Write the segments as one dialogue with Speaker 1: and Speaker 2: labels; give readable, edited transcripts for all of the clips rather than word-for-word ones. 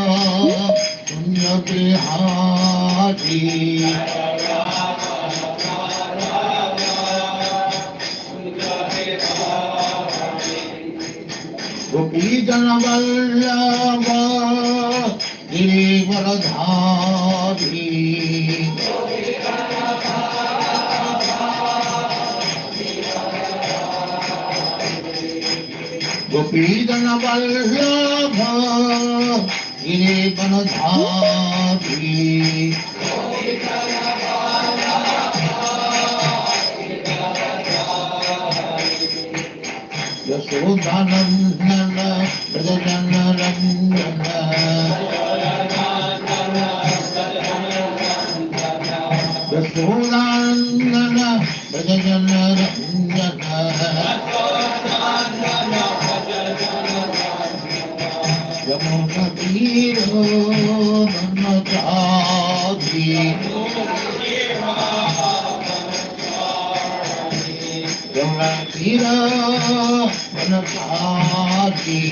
Speaker 1: Punya Bihari. Gopi Jana Vallabha Girivaradhari. Gopi Jana Vallabha Girivaradhari. Yasodhanandana Brajajana Randana. Yasodhanandana Brajajana Randana. Yamuna Tiro Dhanachari. Yamuna Tiro Dhanachari.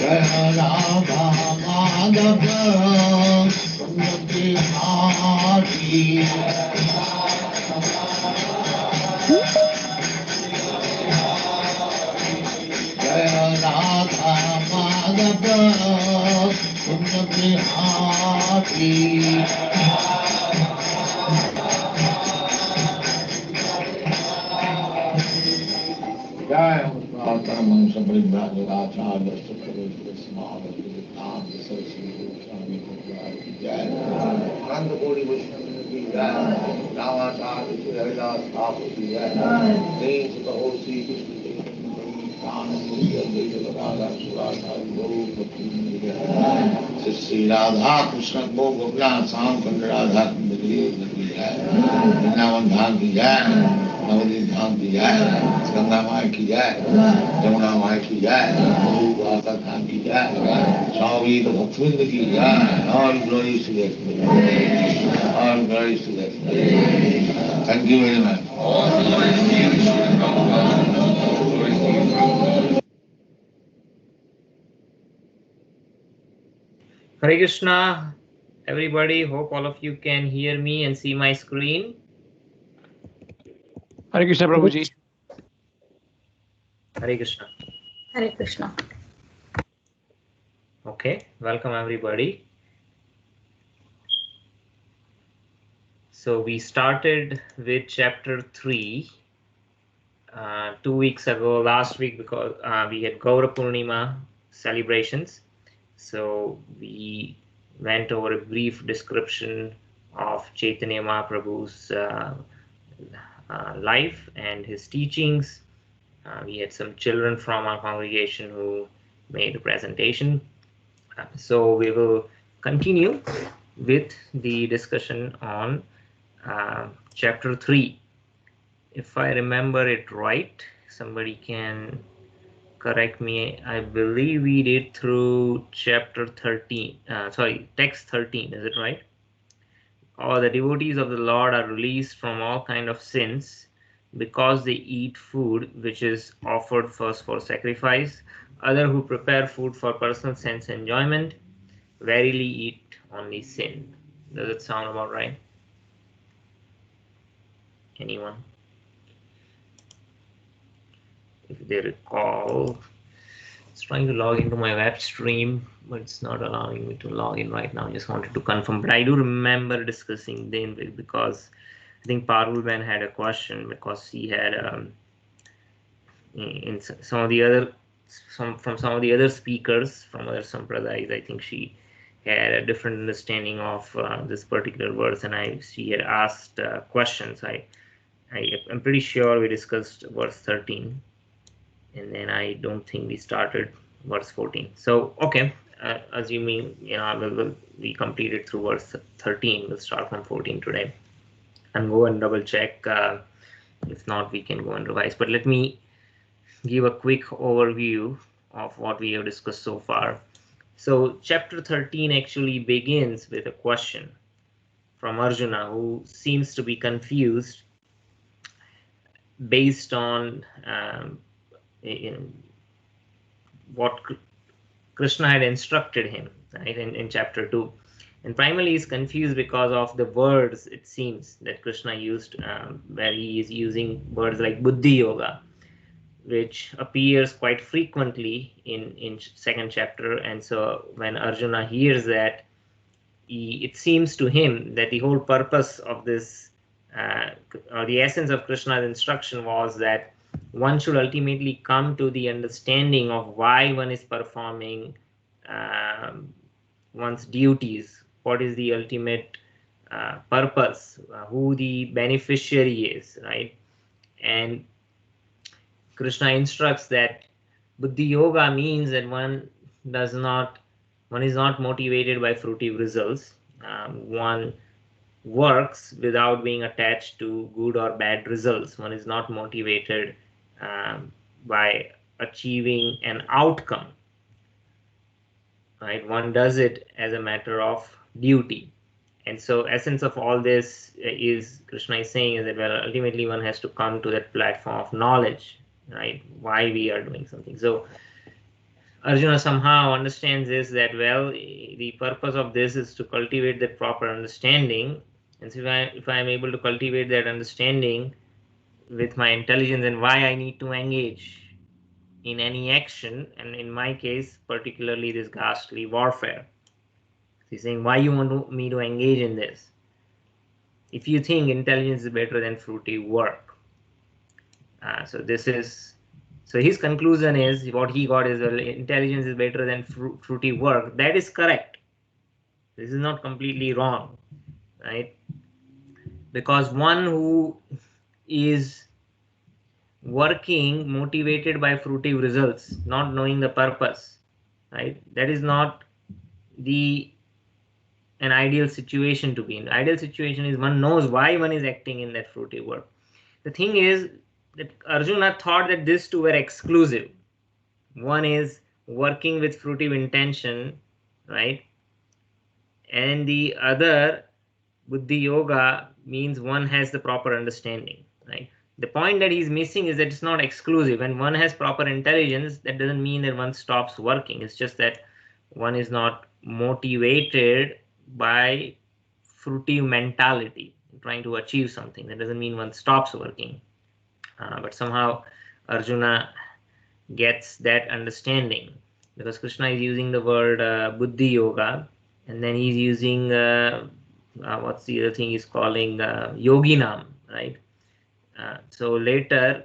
Speaker 1: Jaya Radha Madhava Kunja Bihari. Jaya Radha Madhava Kunja Bihari. Jaya Uttam Samriddhacharya Sukhavesha Smahavati Vittam Saraswati Goswami Bhagavad Jaya Nanda Gori Vaishnava Ki Jaya Ramacharya Sri Haridas Thakur Ki Jaya Saint Sutta Hosi Krishna Sri Radha Krishna Gopala Sam Kanda Radha Kanda Ki Jai Vrindavan Dham Ki Jai Navadip Dham Ki Jai Ganga Mai Ki Jai Jamuna Mai Ki Jai Madhuraka Dham Ki Jai Swami Bhaktivinoda Ki Jai. All glories to the Excellency. All glories to the Excellency. Thank you very much. All glories to you,
Speaker 2: Hare Krishna, everybody. Hope all of you can hear me and see my screen.
Speaker 3: Hare Krishna, Prabhuji.
Speaker 2: Hare Krishna.
Speaker 4: Hare Krishna.
Speaker 2: Okay, welcome everybody. So we started with chapter 3 2 weeks ago, last week, because we had Gaura Purnima celebrations. So we went over a brief description of Chaitanya Mahaprabhu's life and his teachings. We had some children from our congregation who made a presentation. So we will continue with the discussion on chapter 3. If I remember it right, somebody can correct me. I believe we did through chapter 13, text 13, is it right? All the devotees of the Lord are released from all kind of sins because they eat food which is offered first for sacrifice. Other who prepare food for personal sense enjoyment verily eat only sin. Does it sound about right? Anyone? If they recall, it's trying to log into my web stream, but it's not allowing me to log in right now. I just wanted to confirm, but I do remember discussing then, because I think Parul Ben had a question, because he had in some of the other speakers from other sampradayas, I think she had a different understanding of this particular verse, and she had asked questions. I'm pretty sure we discussed verse 13, and then I don't think we started verse 14. So okay, assuming we completed through verse 13, we'll start from 14 today and go and double check. If not, we can go and revise, but let me give a quick overview of what we have discussed so far. So chapter 13 actually begins with a question from Arjuna, who seems to be confused based on what Krishna had instructed him, right, in chapter 2. And primarily he's confused because of the words, it seems, that Krishna used, where he is using words like Buddhi Yoga, which appears quite frequently in second chapter. And so when Arjuna hears that, it seems to him that the whole purpose of this, or the essence of Krishna's instruction, was that one should ultimately come to the understanding of why one is performing one's duties, what is the ultimate purpose, who the beneficiary is, right? And Krishna instructs that Buddhi Yoga means that one is not motivated by fruitive results. One works without being attached to good or bad results. One is not motivated by achieving an outcome, right? One does it as a matter of duty. And so essence of all this is, Krishna is saying, is that, well, ultimately one has to come to that platform of knowledge, right? Why we are doing something. So Arjuna somehow understands this, that, well, the purpose of this is to cultivate that proper understanding. And so if I am able to cultivate that understanding with my intelligence, and why I need to engage in any action, and in my case, particularly this ghastly warfare. He's saying, why you want me to engage in this? If you think intelligence is better than fruitive work. So his conclusion is, what he got is, well, intelligence is better than fruitive work. That is correct. This is not completely wrong, right? Because one who is working motivated by fruitive results, not knowing the purpose, right? That is not an ideal situation to be in. Ideal situation is one knows why one is acting in that fruitive work. The thing is that Arjuna thought that these two were exclusive. One is working with fruitive intention, right? And the other, Buddhi Yoga, means one has the proper understanding, right? The point that he's missing is that it's not exclusive. When one has proper intelligence, that doesn't mean that one stops working. It's just that one is not motivated by fruitive mentality, trying to achieve something. That doesn't mean one stops working. But somehow Arjuna gets that understanding, because Krishna is using the word Buddhi Yoga, and then he's using what's the other thing he's calling Yoginam, right? So later,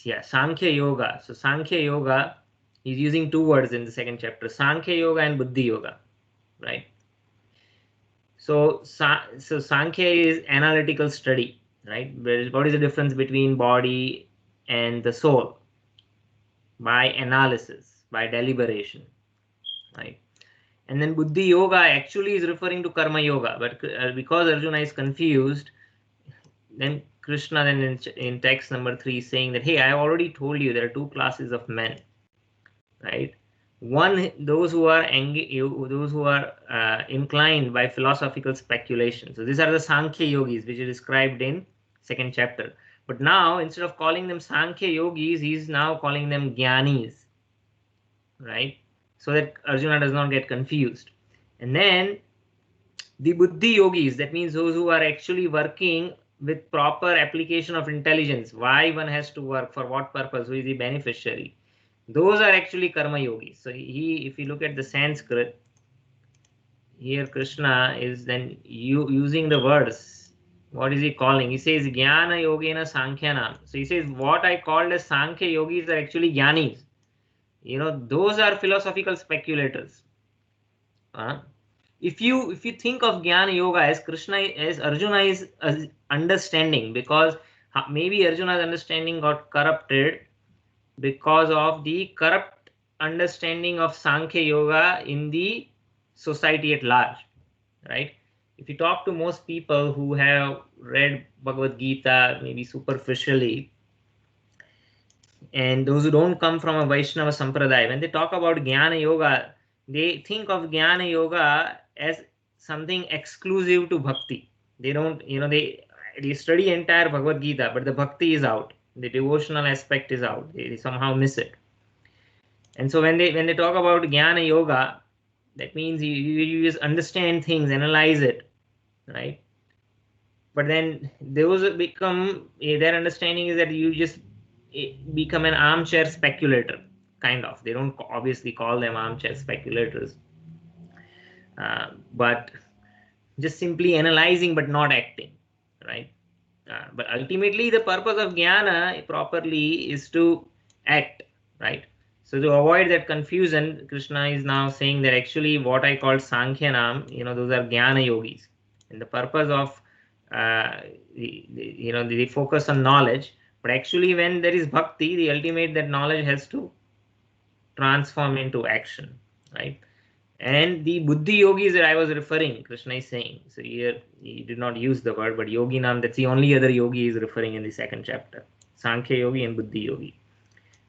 Speaker 2: yeah, Sankhya Yoga. So Sankhya Yoga, he's using two words in the second chapter, Sankhya Yoga and Buddhi Yoga, right? So Sankhya is analytical study, right? What is the difference between body and the soul? By analysis, by deliberation, right? And then Buddhi Yoga actually is referring to Karma Yoga, but because Arjuna is confused, then Krishna then in text number 3 is saying that, hey, I have already told you there are two classes of men, right? One, those who are inclined by philosophical speculation. So these are the Sankhya Yogis, which is described in second chapter. But now, instead of calling them Sankhya Yogis, he's now calling them Jnanis, right? So that Arjuna does not get confused. And then the Buddhi Yogis, that means those who are actually working with proper application of intelligence. Why one has to work, for what purpose, who is the beneficiary. Those are actually Karma Yogis. So if you look at the Sanskrit, here Krishna is then using the words. What is he calling? He says Jnana Yogena Sankhyana. So he says what I called as Sankhya Yogis are actually Jnanis. Those are philosophical speculators. If you think of Jnana Yoga as Arjuna is understanding, because maybe Arjuna's understanding got corrupted because of the corrupt understanding of Sankhya Yoga in the society at large, right? If you talk to most people who have read Bhagavad Gita, maybe superficially, and those who don't come from a Vaishnava Sampradaya, when they talk about Jnana Yoga, they think of Jnana Yoga as something exclusive to Bhakti. They don't, they study entire Bhagavad Gita, but the Bhakti is out. The devotional aspect is out. They somehow miss it. And so when they talk about jnana yoga, that means you just understand things, analyze it, right? But then those become, their understanding is that you just become an armchair speculator, kind of. They don't obviously call them armchair speculators, but just simply analyzing but not acting, right? But ultimately the purpose of jnana properly is to act, right? So to avoid that confusion, Krishna is now saying that actually what I called Sankhyanam, those are jnana yogis. And the purpose of, they focus on knowledge, but actually when there is bhakti, the ultimate that knowledge has to transform into action, right? And the buddhi yogis that I was referring, Krishna is saying, so here he did not use the word, but yogi nam, that's the only other yogi he is referring in the second chapter. Sankhya yogi and buddhi yogi.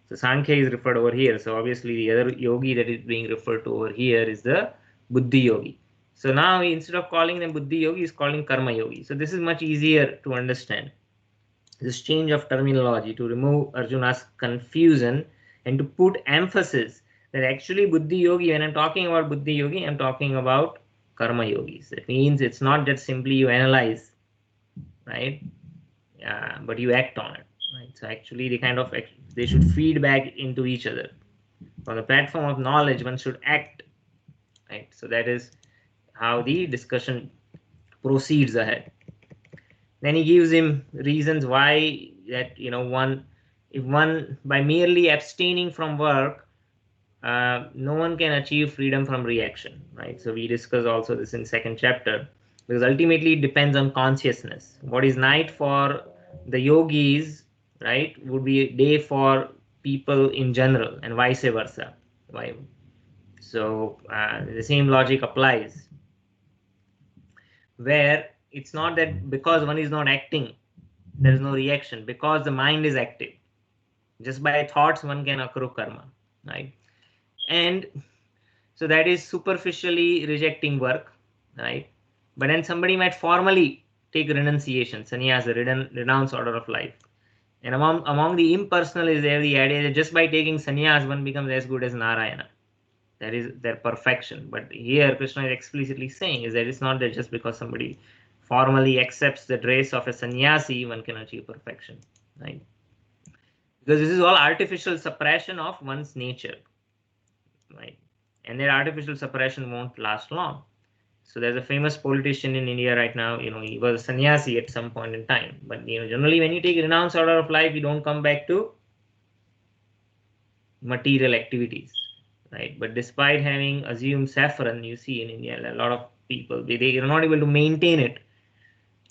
Speaker 2: So Sankhya is referred over here. So obviously the other yogi that is being referred to over here is the buddhi yogi. So now instead of calling them buddhi yogi, he's calling karma yogi. So this is much easier to understand. This change of terminology to remove Arjuna's confusion and to put emphasis that actually buddhi yogi, when I'm talking about buddhi yogi, I'm talking about karma yogis. It means it's not just simply you analyze, right? But you act on it, right? So actually they should feed back into each other. On the platform of knowledge, one should act, right? So that is how the discussion proceeds ahead. Then he gives him reasons why that, if one by merely abstaining from work, no one can achieve freedom from reaction, right? So we discuss also this in second chapter, because ultimately it depends on consciousness. What is night for the yogis, right, would be day for people in general, and vice versa. Why? So the same logic applies, where it's not that because one is not acting, there is no reaction, because the mind is active. Just by thoughts one can accrue karma, right? And so that is superficially rejecting work, right? But then somebody might formally take renunciation, sannyasa, renounce order of life. And among the impersonal is there the idea that just by taking sannyas one becomes as good as Narayana. That is their perfection. But here Krishna is explicitly saying is that it's not that just because somebody formally accepts the dress of a sannyasi one can achieve perfection, right? Because this is all artificial suppression of one's nature, right? And that artificial suppression won't last long. So there's a famous politician in India right now, he was a sannyasi at some point in time. But generally when you take renounce order of life, you don't come back to material activities, right? But despite having assumed saffron, you see in India a lot of people they are not able to maintain it,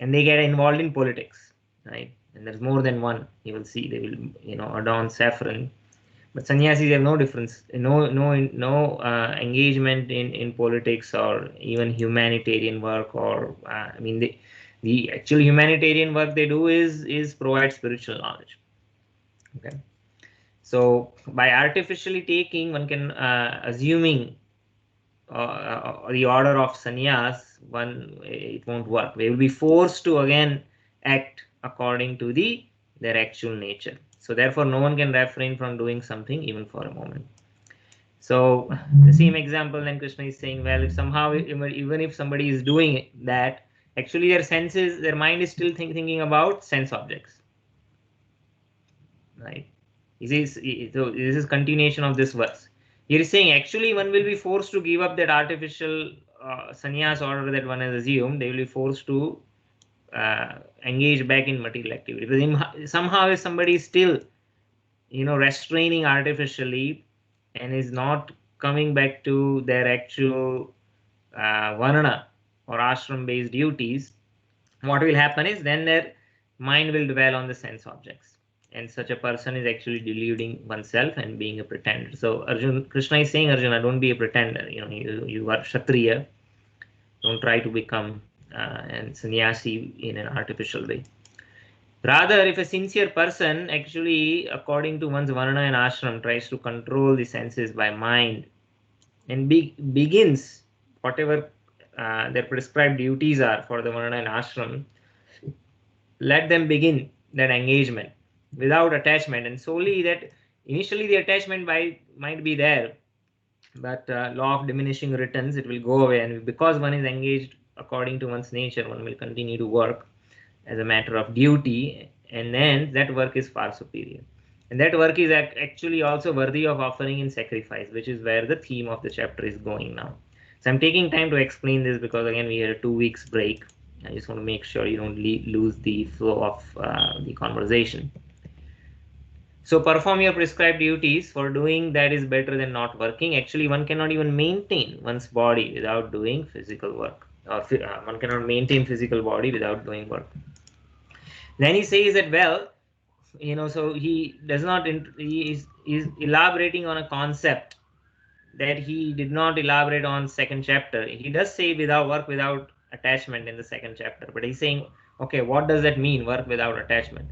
Speaker 2: and they get involved in politics, right? And there's more than one. You will see they will adorn saffron. But sannyasis have no difference, no engagement in politics or even humanitarian work, or the actual humanitarian work they do is provide spiritual knowledge. Okay, so by artificially taking, one can assuming the order of sannyas, it won't work. They will be forced to again act according to their actual nature. So therefore no one can refrain from doing something even for a moment. So the same example then Krishna is saying, well, if somehow even if somebody is doing that, actually their mind is still thinking about sense objects, right? So this is continuation of this verse. Here is saying actually one will be forced to give up that artificial sannyas order that one has assumed. They will be forced to engage back in material activity. But somehow if somebody is still restraining artificially and is not coming back to their actual varna or ashram based duties, what will happen is then their mind will dwell on the sense objects, and such a person is actually deluding oneself and being a pretender. So Krishna is saying, Arjuna, don't be a pretender. You are Kshatriya. Don't try to become and sannyasi in an artificial way. Rather, if a sincere person actually, according to one's varna and ashram, tries to control the senses by mind and begins whatever their prescribed duties are for the varna and ashram, let them begin that engagement. without attachment, and solely that initially the attachment might be there, but law of diminishing returns, it will go away, and because one is engaged according to one's nature, one will continue to work as a matter of duty, and then that work is far superior, and that work is actually also worthy of offering in sacrifice, which is where the theme of the chapter is going now. So I'm taking time to explain this because again we had a 2 weeks break. I just want to make sure you don't lose the flow of the conversation. So perform your prescribed duties, for doing that is better than not working. Actually, one cannot even maintain one's body without doing physical work, or one cannot maintain physical body without doing work. Then he says that, well, so he does not, he is elaborating on a concept that he did not elaborate on second chapter. He does say without work without attachment in the second chapter, but he's saying, okay, what does that mean, work without attachment?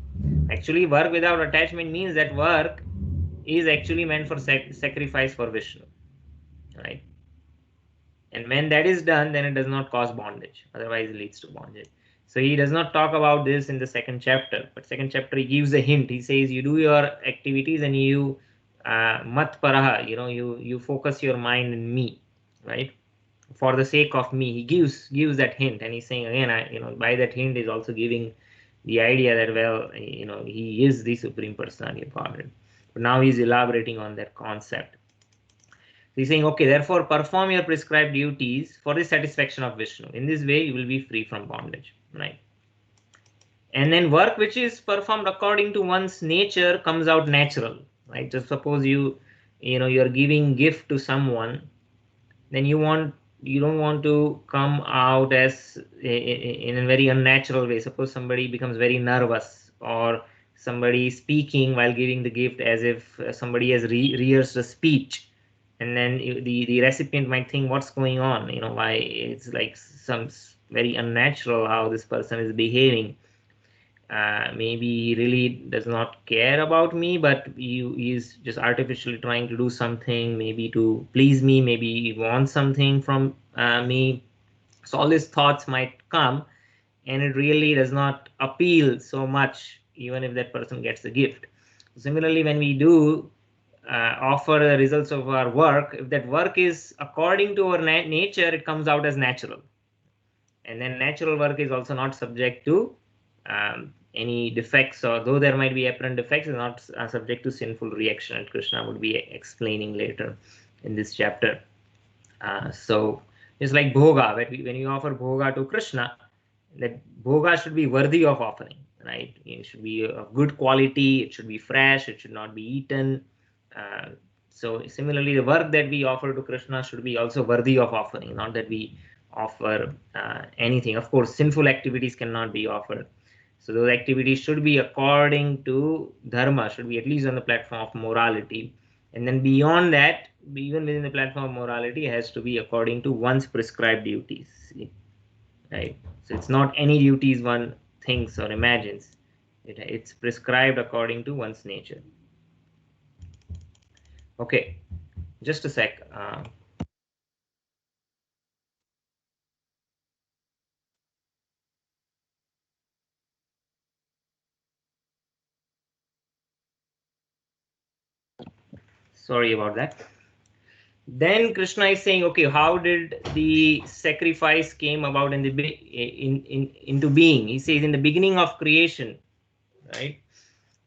Speaker 2: Actually, work without attachment means that work is actually meant for sacrifice for Vishnu, right? And when that is done, then it does not cause bondage, otherwise it leads to bondage. So he does not talk about this in the second chapter, but second chapter he gives a hint. He says you do your activities and you mat paraha, you focus your mind in me, right? For the sake of me. He gives that hint, and he's saying again, by that hint is also giving the idea that, well, he is the Supreme Personality of Godhead. But now he's elaborating on that concept. He's saying, okay, therefore perform your prescribed duties for the satisfaction of Vishnu. In this way, you will be free from bondage, right? And then work which is performed according to one's nature comes out natural, right? Just suppose you're giving gift to someone, then you don't want to come out as in a very unnatural way. Suppose somebody becomes very nervous, or somebody speaking while giving the gift as if somebody has rehearsed a speech, and then the recipient might think, what's going on, why it's like some very unnatural how this person is behaving. Maybe he really does not care about me, but he's just artificially trying to do something, maybe to please me, maybe he wants something from me. So all these thoughts might come, and it really does not appeal so much, even if that person gets the gift. Similarly, when we do offer the results of our work, if that work is according to our nature, it comes out as natural. And then natural work is also not subject to any defects, or though there might be apparent defects, is not subject to sinful reaction, and Krishna would be explaining later in this chapter. So it's like bhoga. When you offer bhoga to Krishna, that bhoga should be worthy of offering, right? It should be of good quality, it should be fresh, it should not be eaten. So similarly, the work that we offer to Krishna should be also worthy of offering, not that we offer anything. Of course, sinful activities cannot be offered. So those activities should be according to dharma, should be at least on the platform of morality. And then beyond that, even within the platform of morality, it has to be according to one's prescribed duties, right? So it's not any duties one thinks or imagines. It's prescribed according to one's nature. Okay, just a sec. Sorry about that. Then Krishna is saying, okay, how did the sacrifice came about into being? He says in the beginning of creation, right?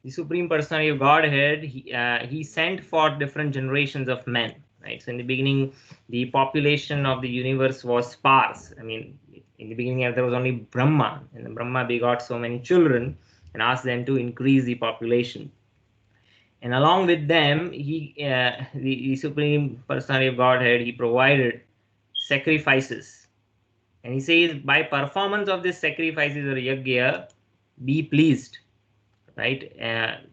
Speaker 2: The Supreme Personality of Godhead, he sent forth different generations of men, right? So in the beginning, the population of the universe was sparse. I mean, in the beginning, there was only Brahma, and the Brahma begot so many children and asked them to increase the population. And along with them, the Supreme Personality of Godhead, he provided sacrifices. And he says, by performance of these sacrifices or yajna, be pleased, right?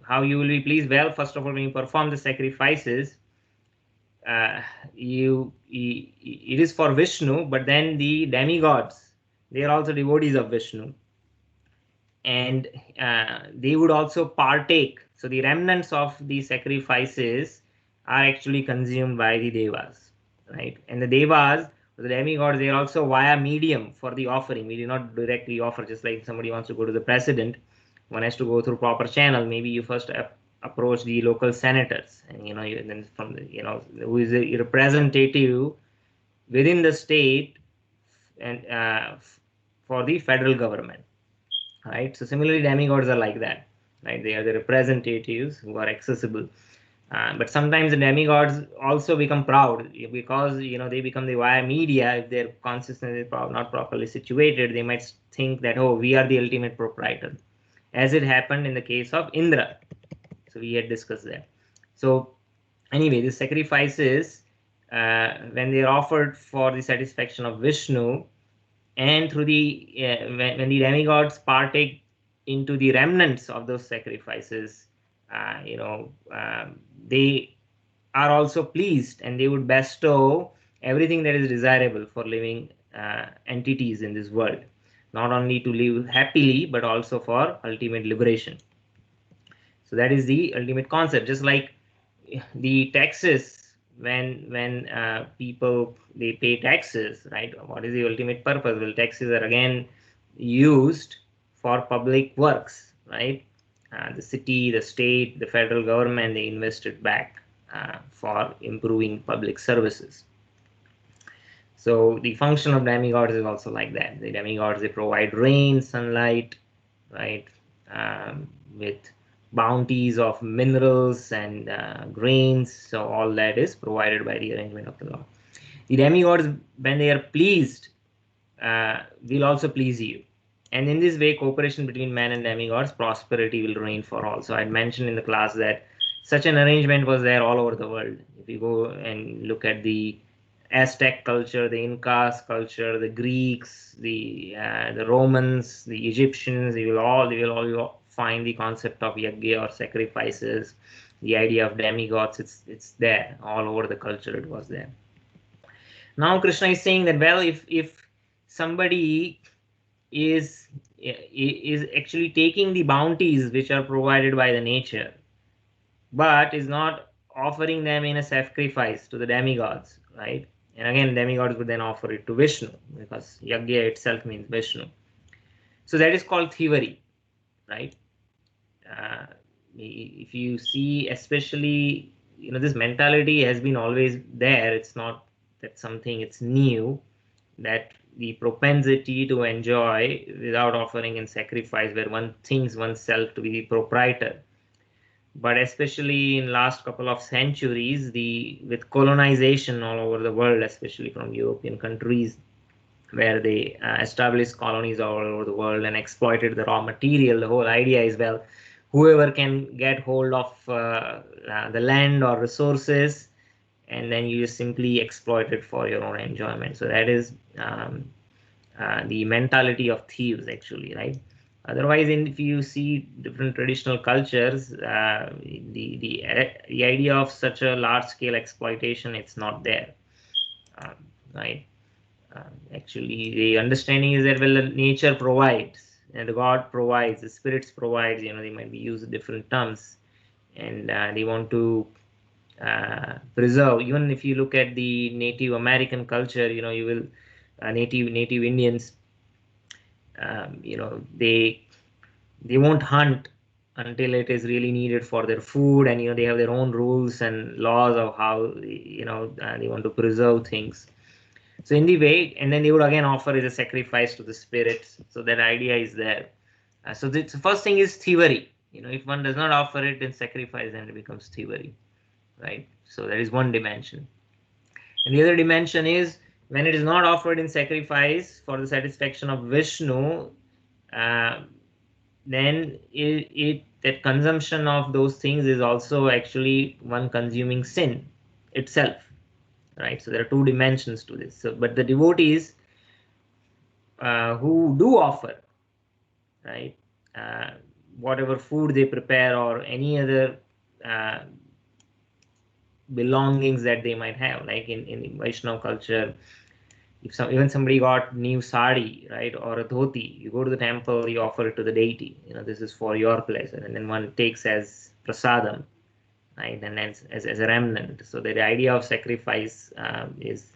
Speaker 2: How you will be pleased? Well, first of all, when you perform the sacrifices, it is for Vishnu, but then the demigods, they are also devotees of Vishnu. And they would also partake. So the remnants of the sacrifices are actually consumed by the devas, right? And the devas, the demigods, they are also via medium for the offering. We do not directly offer, just like somebody wants to go to the president. one has to go through proper channel. Maybe you first approach the local senators, and then from the, who is a representative within the state and for the federal government, right? So similarly, demigods are like that, right? They are the representatives who are accessible. But sometimes the demigods also become proud because they become the via media. If their consciousness is not properly situated, they might think that, oh, we are the ultimate proprietor, as it happened in the case of Indra. So we had discussed that. So anyway, the sacrifices, when they are offered for the satisfaction of Vishnu, and through the when the demigods partake into the remnants of those sacrifices, they are also pleased, and they would bestow everything that is desirable for living entities in this world, not only to live happily but also for ultimate liberation. So that is the ultimate concept. Just like the taxes, when people, they pay taxes, right? What is the ultimate purpose? Well, taxes are again used for public works, right? The city, the state, the federal government, they invest it back for improving public services. So the function of demigods is also like that. The demigods, they provide rain, sunlight, right, with bounties of minerals and grains. So all that is provided by the arrangement of the Lord. The demigods, when they are pleased, will also please you. And in this way, cooperation between man and demigods, prosperity will reign for all. So I mentioned in the class that such an arrangement was there all over the world. If you go and look at the Aztec culture, the Incas culture, the Greeks, the Romans, the Egyptians, they will all find the concept of yajna or sacrifices, the idea of demigods. It's there all over the culture. It was there. Now Krishna is saying that, well, if somebody is actually taking the bounties which are provided by the nature, but is not offering them in a sacrifice to the demigods, right? And again, demigods would then offer it to Vishnu, because yajna itself means Vishnu. So that is called thievery, right? If you see, especially, this mentality has been always there. It's not that something it's new, that the propensity to enjoy without offering in sacrifice, where one thinks oneself to be the proprietor. But especially in last couple of centuries, with colonization all over the world, especially from European countries, where they established colonies all over the world and exploited the raw material, the whole idea is, well, whoever can get hold of the land or resources, and then you just simply exploit it for your own enjoyment. So that is the mentality of thieves, actually, right? Otherwise, if you see different traditional cultures, the idea of such a large-scale exploitation, it's not there, right? Actually, the understanding is that, well, nature provides, and God provides, the spirits provides. They might be used different terms, and they want to preserve. Even if you look at the Native American culture, you will Native Indians, they won't hunt until it is really needed for their food, and they have their own rules and laws of how they want to preserve things. So in the way, and then they would again offer as a sacrifice to the spirits. So that idea is there. So the first thing is thievery. If one does not offer it in sacrifice, then it becomes thievery, right? So that is one dimension. And the other dimension is, when it is not offered in sacrifice for the satisfaction of Vishnu, then that consumption of those things is also actually one consuming sin itself, right? So there are two dimensions to this. So, but the devotees who do offer, right, whatever food they prepare or any other belongings that they might have, like in Vaishnava culture, if even somebody got new sari, right, or a dhoti, you go to the temple, you offer it to the deity. This is for your pleasure, and then one takes as prasadam, right, and then as a remnant. So the idea of sacrifice is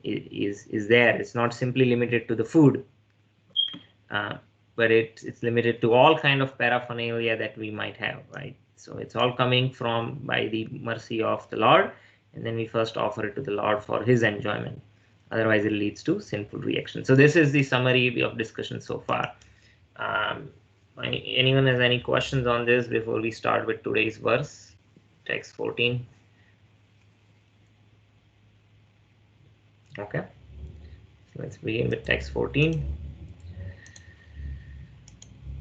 Speaker 2: there. It's not simply limited to the food. but it's limited to all kind of paraphernalia that we might have, right? So it's all coming from by the mercy of the Lord, and then we first offer it to the Lord for his enjoyment. Otherwise, it leads to sinful reaction. So this is the summary of discussion so far. Anyone has any questions on this before we start with today's verse, text 14? Okay, so let's begin with text 14.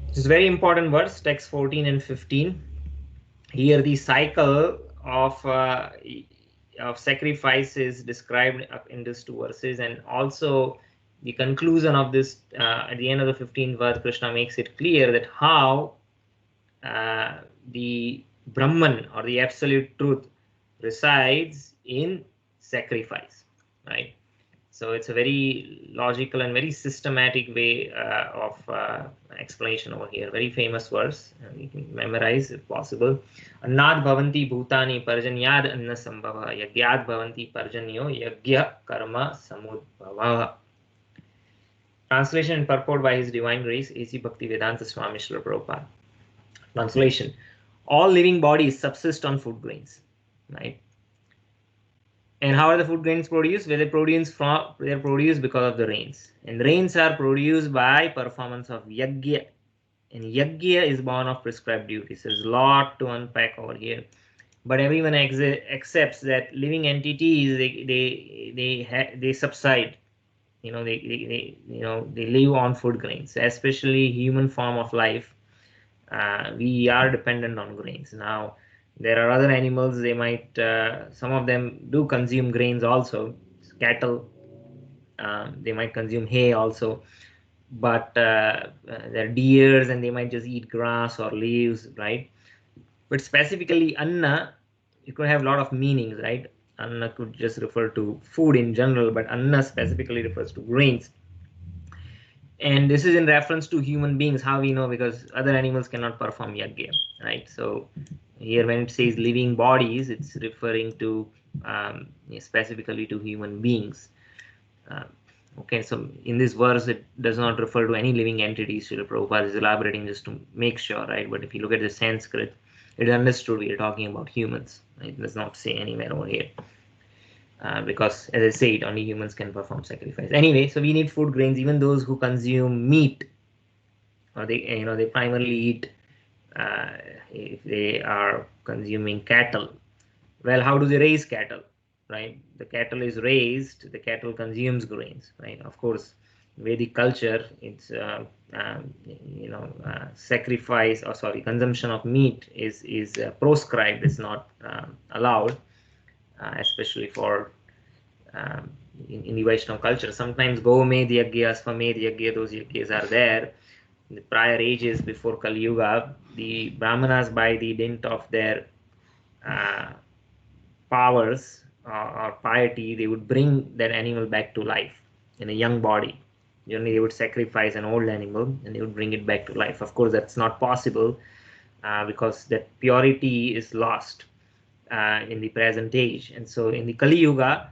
Speaker 2: This is a very important verse, text 14 and 15. Here the cycle of sacrifice is described in these two verses, and also the conclusion of this at the end of the 15th verse, Krishna makes it clear that how the Brahman or the absolute truth resides in sacrifice, right? So it's a very logical and very systematic way of explanation over here. Very famous verse, you can memorize if possible. Annad bhavanti bhutani parjanyad anna sambhava yagyad bhavanti parjanyo yagya karma samudbhava. Translation and purport by His Divine Grace, A.C. Bhaktivedanta Swami Srila Prabhupada. Translation: all living bodies subsist on food grains, right? And how are the food grains produced? Well, they're produced because of the rains. And rains are produced by performance of yagya. And yagya is born of prescribed duties. There's a lot to unpack over here. But everyone accepts that living entities, they subside. They live on food grains, especially human form of life. We are dependent on grains. Now, there are other animals, they might, some of them do consume grains also. Cattle, they might consume hay also. But they're deers and they might just eat grass or leaves, right? But specifically, anna, it could have a lot of meanings, right? Anna could just refer to food in general, but anna specifically refers to grains. And this is in reference to human beings. How we know? Because other animals cannot perform yagya, right? So here when it says living bodies, it's referring to specifically to human beings. Okay, so in this verse, it does not refer to any living entities. Srila Prabhupada is elaborating just to make sure, right? But if you look at the Sanskrit, it is understood we are talking about humans. It does not say anywhere over here. Because, as I said, only humans can perform sacrifice. Anyway, so we need food grains. Even those who consume meat, or they primarily eat, if they are consuming cattle. Well, how do they raise cattle, right? The cattle is raised, the cattle consumes grains, right? Of course, Vedic culture, it's sacrifice, or sorry, consumption of meat is proscribed. It's not allowed. Especially for in the Vaishnava culture. Sometimes Gomed Yagya, Swamed Yagya, those yagyas are there. In the prior ages before Kali Yuga, the Brahmanas, by the dint of their powers or piety, they would bring that animal back to life in a young body. Generally, they would sacrifice an old animal and they would bring it back to life. Of course, that's not possible because that purity is lost in the present age. And so in the Kali Yuga,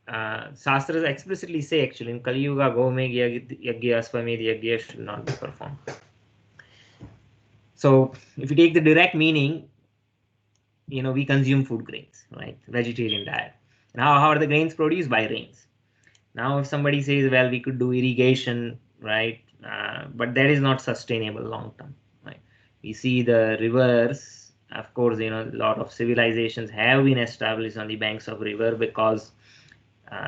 Speaker 2: Shastras explicitly say, actually, in Kali Yuga, Gomeg Yagya, Swamed Yagya should not be performed. So if you take the direct meaning, we consume food grains, right? Vegetarian diet. And how are the grains produced? By rains. Now, if somebody says, well, we could do irrigation, right? But that is not sustainable long term, right? We see the rivers. Of course, a lot of civilizations have been established on the banks of river because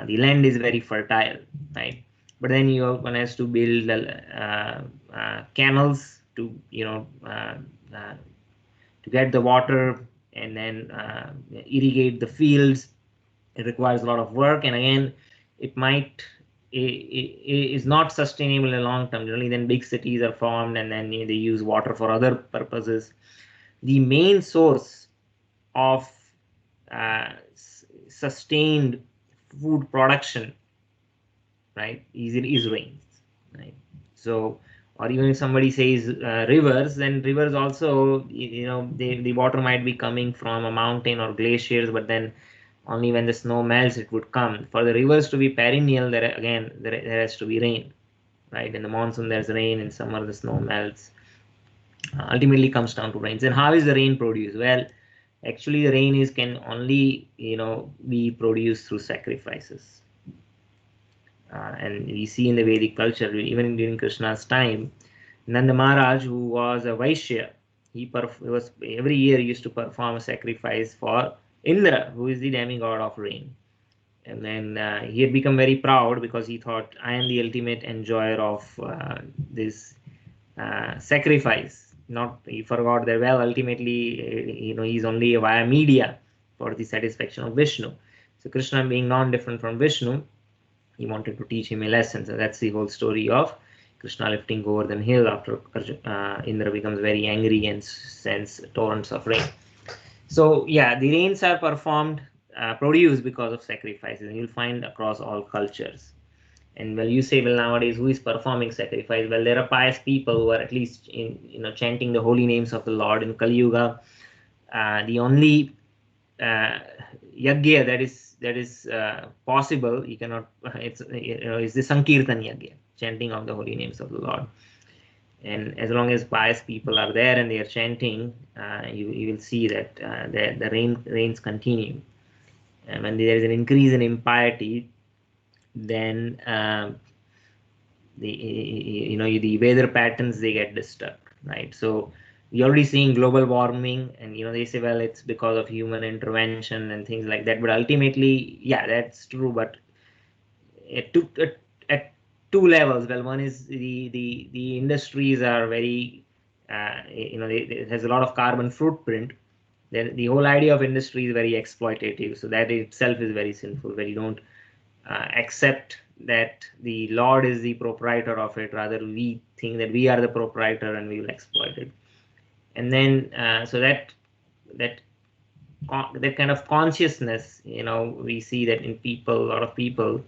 Speaker 2: the land is very fertile, right? But then one has to build canals to get the water and then irrigate the fields. It requires a lot of work, and again, it is not sustainable in the long term. Generally, then big cities are formed, and then they use water for other purposes. The main source of sustained food production, right, is rains, right? So, or even if somebody says rivers, then rivers also, the water might be coming from a mountain or glaciers, but then only when the snow melts it would come. For the rivers to be perennial, there has to be rain. right? In the monsoon there's rain, in summer the snow melts. Ultimately comes down to rains. And how is the rain produced? Well, actually the rain can only be produced through sacrifices. And we see in the Vedic culture, even during Krishna's time, Nanda Maharaj, who was a Vaishya, he was every year used to perform a sacrifice for Indra, who is the demigod of rain. And then he had become very proud because he thought, I am the ultimate enjoyer of this sacrifice. Not, he forgot that, well, ultimately he's only a via media for the satisfaction of Vishnu. So Krishna, being non-different from Vishnu, he wanted to teach him a lesson. So that's the whole story of Krishna lifting Govardhan hill after Indra becomes very angry and sends torrents of rain. So yeah, the rains are produced because of sacrifices, and you'll find across all cultures. And well, you say, well, nowadays who is performing sacrifice? Well, there are pious people who are at least chanting the holy names of the Lord. In Kali Yuga, the only yagya that is possible, you cannot, is the Sankirtan yagya, chanting of the holy names of the Lord. And as long as pious people are there and they are chanting, you will see that the rains continue. And when there is an increase in impiety, then the weather patterns, they get disturbed, right? So you're already seeing global warming, and they say, well, it's because of human intervention and things like that. But ultimately, yeah, that's true. But at two levels. Well, one is the industries are very it has a lot of carbon footprint. Then the whole idea of industry is very exploitative, so that itself is very sinful, where you don't accept that the Lord is the proprietor of it. Rather, we think that we are the proprietor and we will exploit it. And then so that kind of consciousness, we see that in people, a lot of people.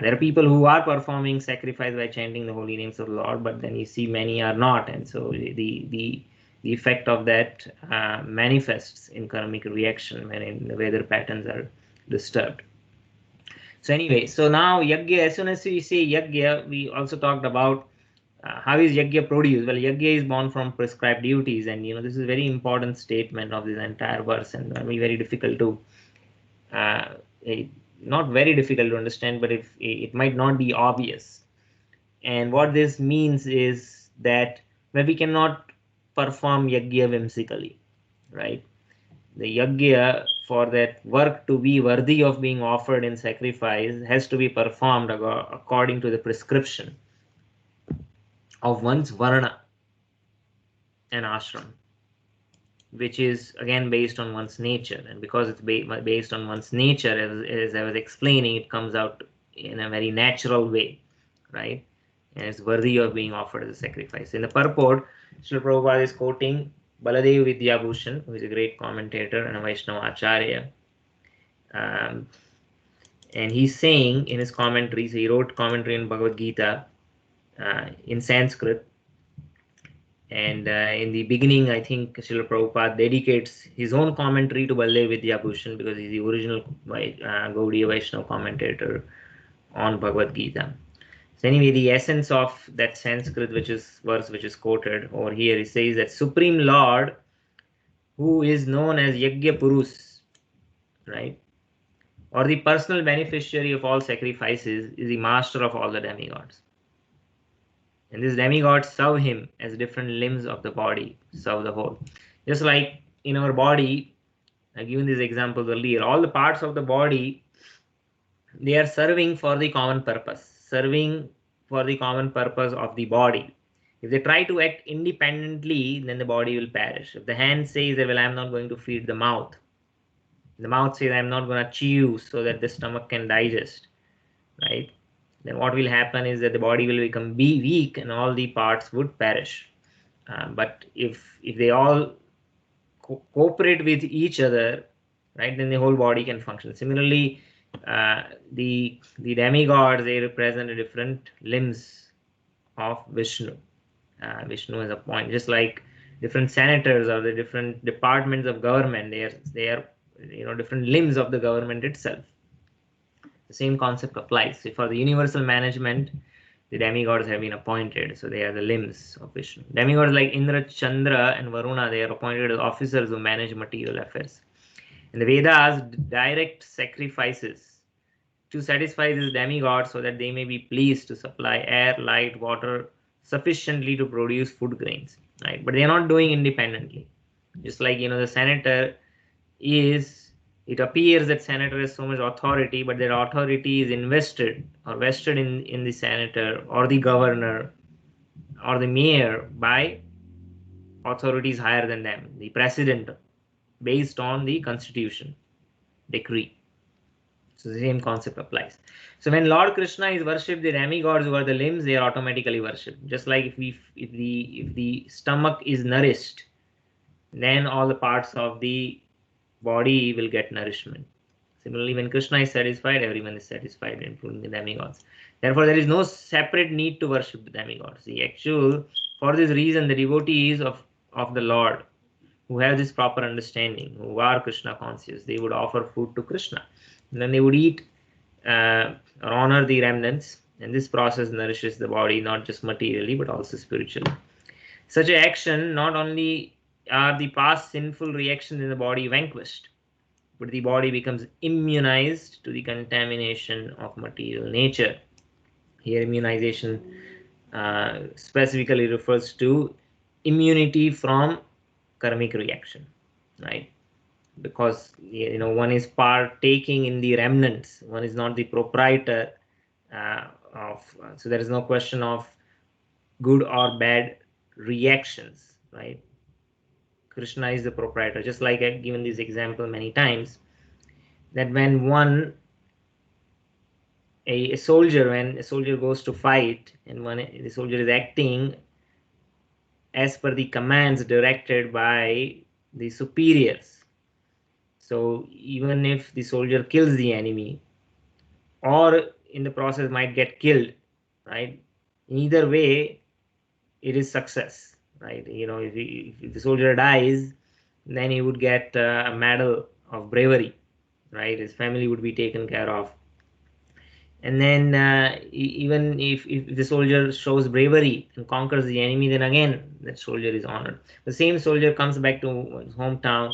Speaker 2: There are people who are performing sacrifice by chanting the holy names of the Lord, but then you see many are not, and so the effect of that manifests in karmic reaction when the weather patterns are disturbed. So anyway, so now yagya, as soon as we say yagya, we also talked about how is yagya produced. Well, yagya is born from prescribed duties, and this is a very important statement of this entire verse, and very difficult to not very difficult to understand, but if it might not be obvious. And what this means is that we cannot perform yagya whimsically, right? The yagya, for that work to be worthy of being offered in sacrifice, has to be performed according to the prescription of one's varna and ashram, which is again based on one's nature. And because it's based on one's nature, as I was explaining, it comes out in a very natural way, right? And it's worthy of being offered as a sacrifice. In the purport, Srila Prabhupada is quoting Baladev Vidyabhushan, who is a great commentator and a Vaishnava Acharya. And he's saying in his commentaries, he wrote commentary on Bhagavad Gita in Sanskrit. And in the beginning, I think Srila Prabhupada dedicates his own commentary to Baladev Vidyabhushan because he's the original Gaudiya Vaishnava commentator on Bhagavad Gita. So anyway, the essence of that Sanskrit verse which is quoted over here, it says that Supreme Lord, who is known as Yagya Purus, right, or the personal beneficiary of all sacrifices, is the master of all the demigods. And these demigods serve him as different limbs of the body, serve the whole. Just like in our body, I've given these examples earlier, all the parts of the body, they are serving for the common purpose, serving for the common purpose of the body. If they try to act independently, then the body will perish. If the hand says that, well, I'm not going to feed the mouth says, I'm not going to chew so that the stomach can digest, right? Then what will happen is that the body will become weak and all the parts would perish. But if they all cooperate with each other, right, then the whole body can function. Similarly, the demigods, they represent the different limbs of Vishnu. Vishnu is a point, just like different senators or the different departments of government, they are different limbs of the government itself. The same concept applies. So for the universal management, the demigods have been appointed, so they are the limbs of Vishnu. Demigods like Indra, Chandra, and Varuna, they are appointed as officers who manage material affairs. And the Vedas direct sacrifices to satisfy these demigods so that they may be pleased to supply air, light, water sufficiently to produce food grains, right? But they are not doing independently. Just like, the senator is, it appears that senator has so much authority, but their authority is invested or vested in the senator or the governor or the mayor by authorities higher than them, the president, based on the constitution decree. So the same concept applies. So when Lord Krishna is worshipped, the demigods who are the limbs, they are automatically worshipped. Just like if the stomach is nourished, then all the parts of the body will get nourishment. Similarly, when Krishna is satisfied, everyone is satisfied, including the demigods. Therefore, there is no separate need to worship the demigods. For this reason, the devotees of the Lord who have this proper understanding, who are Krishna conscious, they would offer food to Krishna. And then they would eat or honor the remnants. And this process nourishes the body, not just materially, but also spiritually. Such an action, not only are the past sinful reactions in the body vanquished, but the body becomes immunized to the contamination of material nature. Here, immunization specifically refers to immunity from karmic reaction, right? Because one is partaking in the remnants, one is not the proprietor so there is no question of good or bad reactions, right? Krishna is the proprietor. Just like I've given this example many times, that when a soldier goes to fight, and when the soldier is acting as per the commands directed by the superiors, so even if the soldier kills the enemy or in the process might get killed, right, in either way it is success, right? If the soldier dies, then he would get a medal of bravery, right? His family would be taken care of. And then even if the soldier shows bravery and conquers the enemy, then again that soldier is honored. The same soldier comes back to his hometown,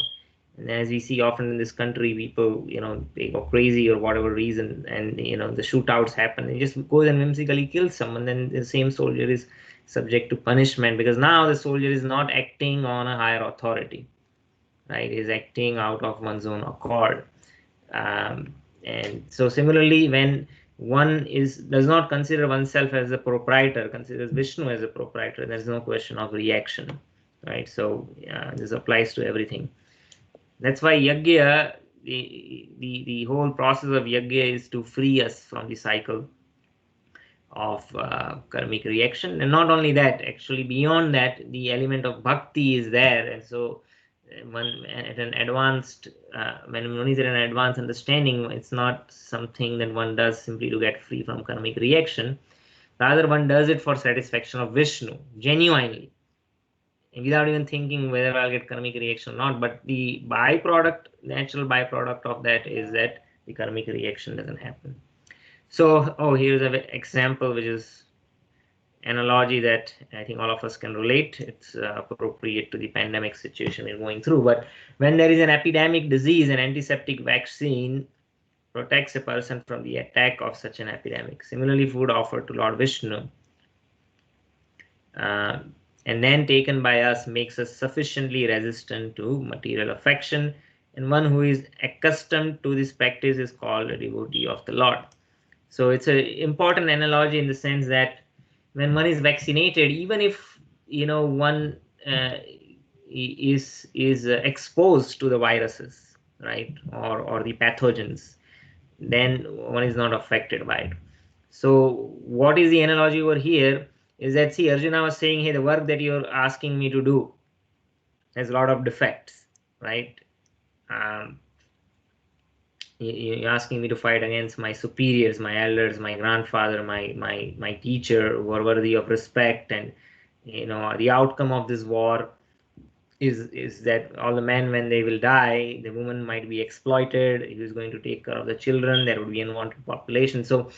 Speaker 2: and as we see often in this country, people, they go crazy or whatever reason, and the shootouts happen, and he just goes and whimsically kills someone. Then the same soldier is subject to punishment, because now the soldier is not acting on a higher authority, right? He is acting out of one's own accord. And so similarly, when one does not consider oneself as a proprietor, considers Vishnu as a proprietor, there is no question of reaction, right? So this applies to everything. That's why yajna, the whole process of yajna is to free us from the cycle of karmic reaction. And not only that, actually beyond that, the element of bhakti is there. And so when one is at an advanced understanding, it's not something that one does simply to get free from karmic reaction. Rather, one does it for satisfaction of Vishnu, genuinely, without even thinking whether I'll get karmic reaction or not. But the natural byproduct of that is that the karmic reaction doesn't happen. So, here's an example which is analogy that I think all of us can relate. It's appropriate to the pandemic situation we're going through. But when there is an epidemic disease, an antiseptic vaccine protects a person from the attack of such an epidemic. Similarly, food offered to Lord Vishnu and then taken by us makes us sufficiently resistant to material affection. And one who is accustomed to this practice is called a devotee of the Lord. So it's an important analogy in the sense that when one is vaccinated, even if one is exposed to the viruses, right, or the pathogens, then one is not affected by it. So what is the analogy over here is that, see, Arjuna was saying, hey, the work that you're asking me to do has a lot of defects, right? You're asking me to fight against my superiors, my elders, my grandfather, my teacher, who are worthy of respect, and the outcome of this war is that all the men, when they will die, the woman might be exploited. Who's going to take care of the children? There would be unwanted population. So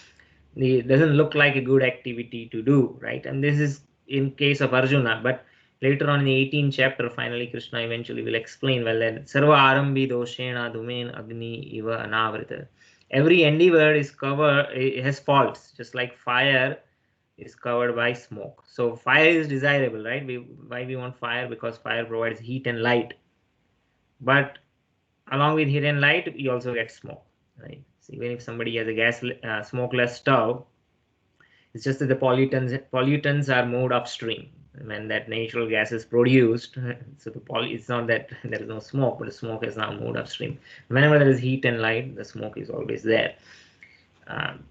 Speaker 2: It doesn't look like a good activity to do, right? And this is in case of Arjuna, but later on in the 18th chapter, finally Krishna eventually will explain, well, that Sarva Arambi Doshena Dhumen Agni Iva Anavrita. Every endeavor is covered, it has faults, just like fire is covered by smoke. So fire is desirable, right? Why we want fire? Because fire provides heat and light. But along with heat and light, you also get smoke, right? So even if somebody has a smokeless stove, it's just that the pollutants are moved upstream when that natural gas is produced. So it's not that there is no smoke, but the smoke is now moved upstream. Whenever there is heat and light, the smoke is always there. Um,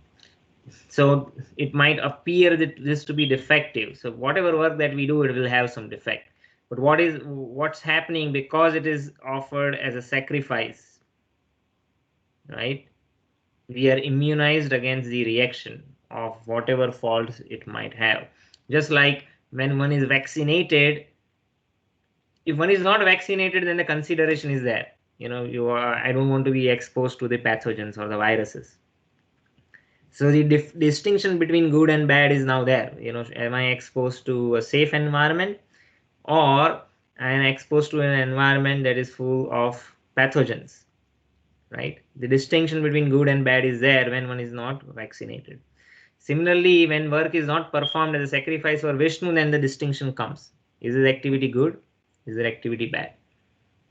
Speaker 2: so it might appear that this to be defective. So whatever work that we do, it will have some defect. But what's happening, because it is offered as a sacrifice, right? We are immunized against the reaction of whatever faults it might have. Just like when one is vaccinated, if one is not vaccinated, then the consideration is there. I don't want to be exposed to the pathogens or the viruses. So the distinction between good and bad is now there. Am I exposed to a safe environment, or I am exposed to an environment that is full of pathogens, right? The distinction between good and bad is there when one is not vaccinated. Similarly, when work is not performed as a sacrifice for Vishnu, then the distinction comes. Is this activity good? Is the activity bad?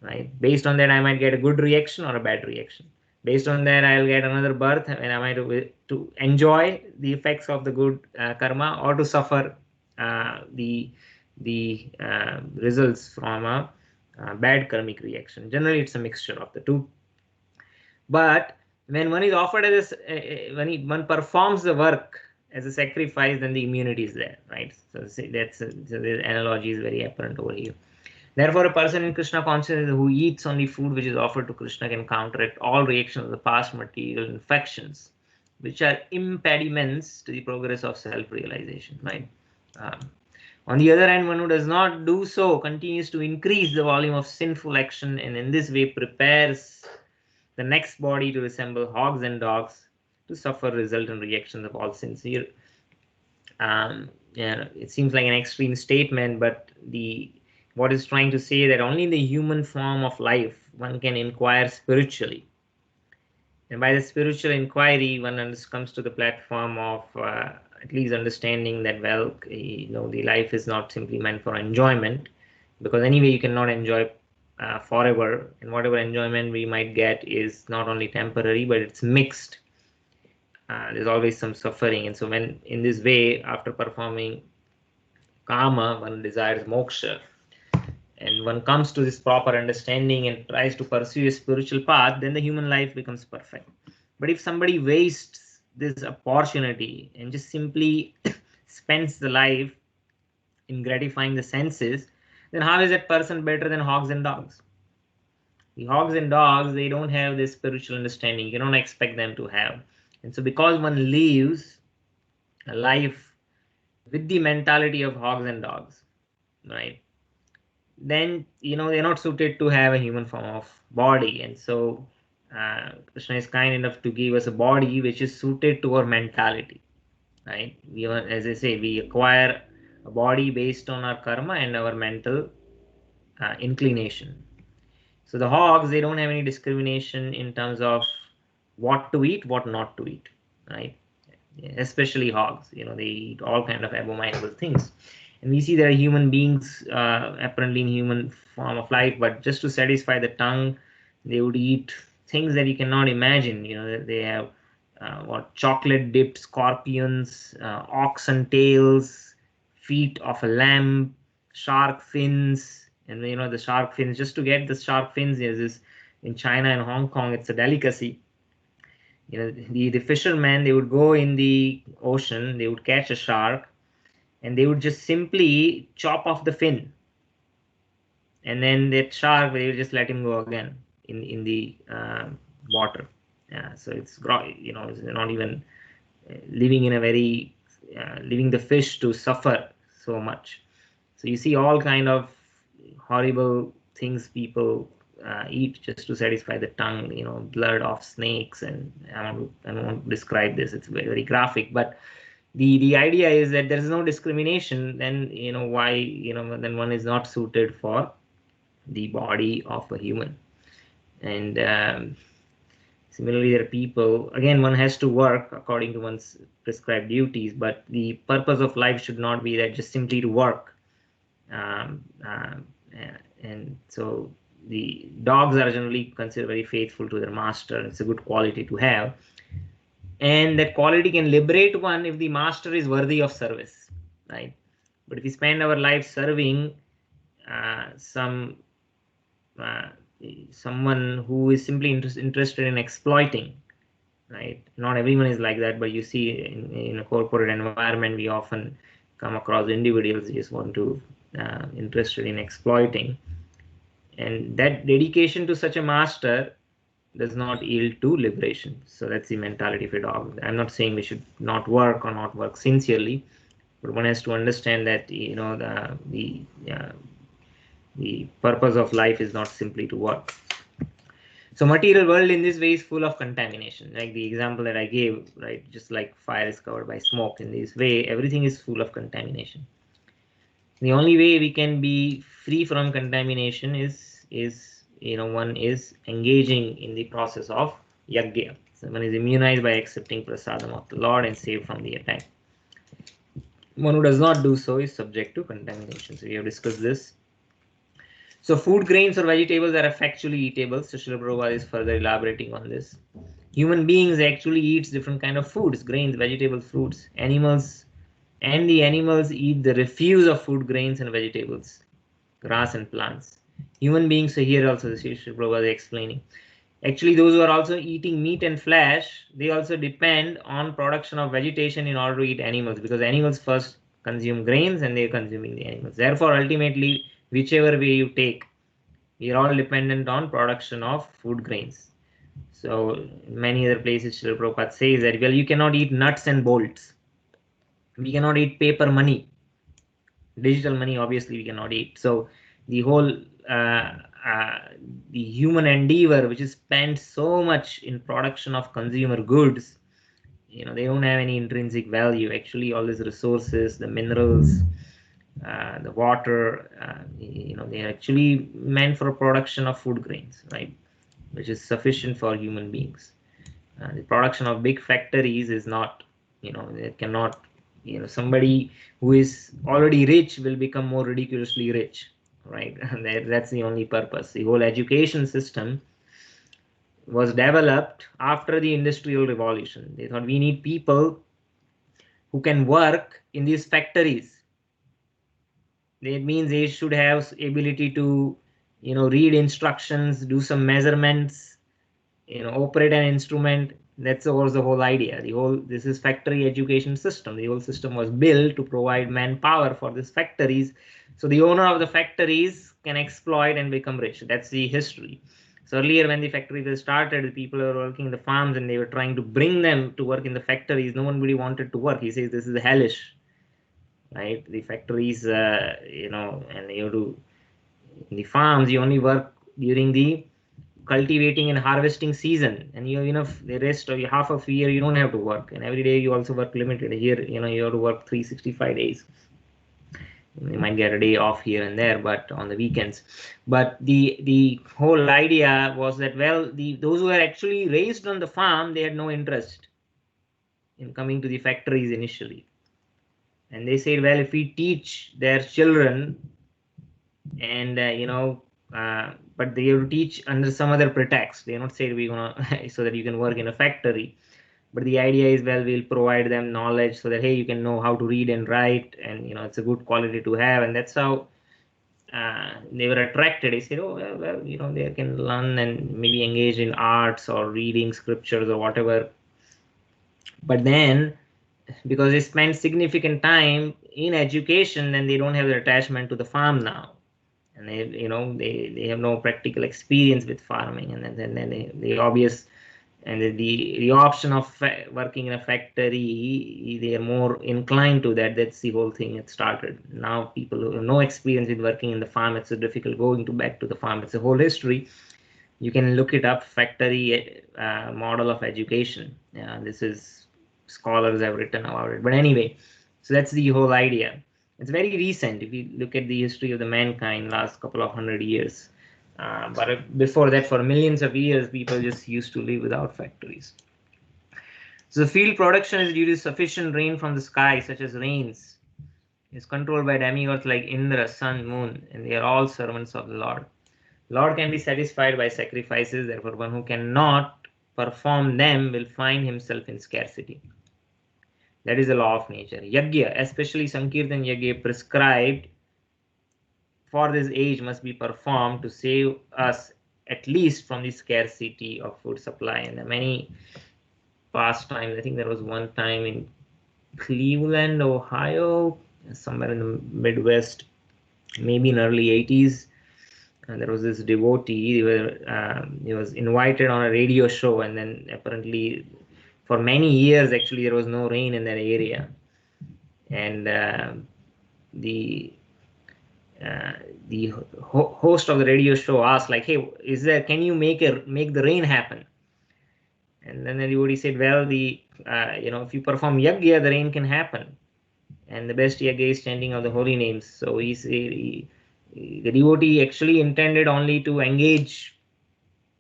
Speaker 2: Right? Based on that, I might get a good reaction or a bad reaction. Based on that, I'll get another birth, and I might to enjoy the effects of the good karma, or to suffer the results from a bad karmic reaction. Generally, it's a mixture of the two. But when one is offered as one performs the work as a sacrifice, then the immunity is there, right? So the analogy is very apparent over here. Therefore, a person in Krishna consciousness who eats only food which is offered to Krishna can counteract all reactions of the past material infections, which are impediments to the progress of self-realization, right? On the other hand, one who does not do so continues to increase the volume of sinful action, and in this way prepares the next body to resemble hogs and dogs, to suffer resultant reactions of all sincere. It seems like an extreme statement, but what is trying to say that only in the human form of life one can inquire spiritually, and by the spiritual inquiry one comes to the platform of at least understanding that, well, the life is not simply meant for enjoyment, because anyway you cannot enjoy forever, and whatever enjoyment we might get is not only temporary, but it's mixed. There's always some suffering, and so when in this way, after performing karma, one desires moksha, and one comes to this proper understanding and tries to pursue a spiritual path, then the human life becomes perfect. But if somebody wastes this opportunity and just simply spends the life in gratifying the senses, then how is that person better than hogs and dogs? The hogs and dogs, they don't have this spiritual understanding. You don't expect them to have. And so because one lives a life with the mentality of hogs and dogs, right, then they're not suited to have a human form of body. And so Krishna is kind enough to give us a body which is suited to our mentality, right? As I say, we acquire a body based on our karma and our mental inclination. So the hogs, they don't have any discrimination in terms of what to eat, what not to eat, right? Especially hogs, they eat all kind of abominable things. And we see there are human beings apparently in human form of life, but just to satisfy the tongue, they would eat things that you cannot imagine. They have chocolate dipped scorpions, oxen tails, feet of a lamb, shark fins. And the shark fins, just to get the shark fins, is in China and Hong Kong, it's a delicacy. The fishermen, they would go in the ocean, they would catch a shark, and they would just simply chop off the fin, and then that shark, they would just let him go again in the water. Yeah, so it's not even living in a very leaving the fish to suffer so much. So you see all kind of horrible things people eat just to satisfy the tongue, you know, blood of snakes. And I don't want to describe this, it's very, very graphic, but the idea is that there is no discrimination. Then, you know, why, you know, then one is not suited for the body of a human. And similarly, there are people, again, one has to work according to one's prescribed duties, but the purpose of life should not be that just simply to work. And so the dogs are generally considered very faithful to their master. It's a good quality to have, and that quality can liberate one if the master is worthy of service, right? But if we spend our life serving someone who is simply interested in exploiting, right? Not everyone is like that, but you see in a corporate environment, we often come across individuals who just want to interested in exploiting, and that dedication to such a master does not yield to liberation. So that's the mentality of a dog. I'm not saying we should not work or not work sincerely, but one has to understand that, you know, the purpose of life is not simply to work. So material world in this way is full of contamination, like the example that I gave, right? Just like fire is covered by smoke, in this way everything is full of contamination. The only way we can be free from contamination is you know, one is engaging in the process of yajna. So one is immunized by accepting prasadam of the Lord and saved from the attack. One who does not do so is subject to contamination. So we have discussed this. So food grains or vegetables are factually eatable. So Srila Prabhupada is further elaborating on this. Human beings actually eats different kind of foods, grains, vegetables, fruits. Animals, and the animals eat the refuse of food grains and vegetables, grass and plants. Human beings, so here also Srila Prabhupada is explaining. Actually, those who are also eating meat and flesh, they also depend on production of vegetation in order to eat animals, because animals first consume grains and they are consuming the animals. Therefore, ultimately, whichever way you take, we are all dependent on production of food grains. So in many other places, Srila Prabhupada says that, well, you cannot eat nuts and bolts. We cannot eat paper money. Digital money, obviously, we cannot eat. So the whole the human endeavor, which is spent so much in production of consumer goods, you know, they don't have any intrinsic value. Actually, all these resources, the minerals, the water, you know, they are actually meant for production of food grains, right? Which is sufficient for human beings. The production of big factories is not, you know, it cannot, you know, somebody who is already rich will become more ridiculously rich, right? And that's the only purpose. The whole education system was developed after the Industrial Revolution. They thought we need people who can work in these factories. That means they should have ability to, you know, read instructions, do some measurements, you know, operate an instrument. That was the whole idea. This is factory education system. The whole system was built to provide manpower for these factories, so the owner of the factories can exploit and become rich. That's the history. So earlier, when the factories were started, the people were working in the farms and they were trying to bring them to work in the factories. No one really wanted to work. He says this is hellish, right? The factories, you know, and you have to, in the farms, you only work during the cultivating and harvesting season, and you have enough, the rest of half of the year you don't have to work, and every day you also work limited. Here, you know, you have to work 365 days. You might get a day off here and there, but on the weekends. But the whole idea was that, well, those who were actually raised on the farm, they had no interest in coming to the factories initially, and they said, well, if we teach their children, and you know, but they have to teach under some other pretext. They not say we're gonna so that you can work in a factory, but the idea is, well, we'll provide them knowledge so that, hey, you can know how to read and write, and you know, it's a good quality to have. And that's how they were attracted. They said, oh, well, you know, they can learn and maybe engage in arts or reading scriptures or whatever. But then, because they spend significant time in education, then they don't have the attachment to the farm now, and they, you know, they have no practical experience with farming, and then the obvious, and the option of working in a factory, they are more inclined to that. That's the whole thing. It started. Now people who have no experience with working in the farm, it's so difficult going back to the farm. It's a whole history. You can look it up, factory model of education. This is, scholars have written about it. But anyway, so that's the whole idea. It's very recent if you look at the history of the mankind, last couple of 100 years. But before that, for millions of years, people just used to live without factories. So the field production is due to sufficient rain from the sky, such as rains. Is controlled by demigods like Indra, sun, moon, and they are all servants of the Lord. Lord can be satisfied by sacrifices, therefore one who cannot perform them will find himself in scarcity. That is the law of nature. Yajna, especially Sankirtan Yajna prescribed for this age, must be performed to save us at least from the scarcity of food supply. And many past times, I think there was one time in Cleveland, Ohio, somewhere in the Midwest, maybe in early 80s, and there was this devotee. He was invited on a radio show, and then apparently for many years actually there was no rain in that area, and the host of the radio show asked, like, hey, can you make the rain happen? And then the devotee said, well, if you perform yajna, the rain can happen, and the best yajna is chanting of the holy names. So the devotee actually intended only to engage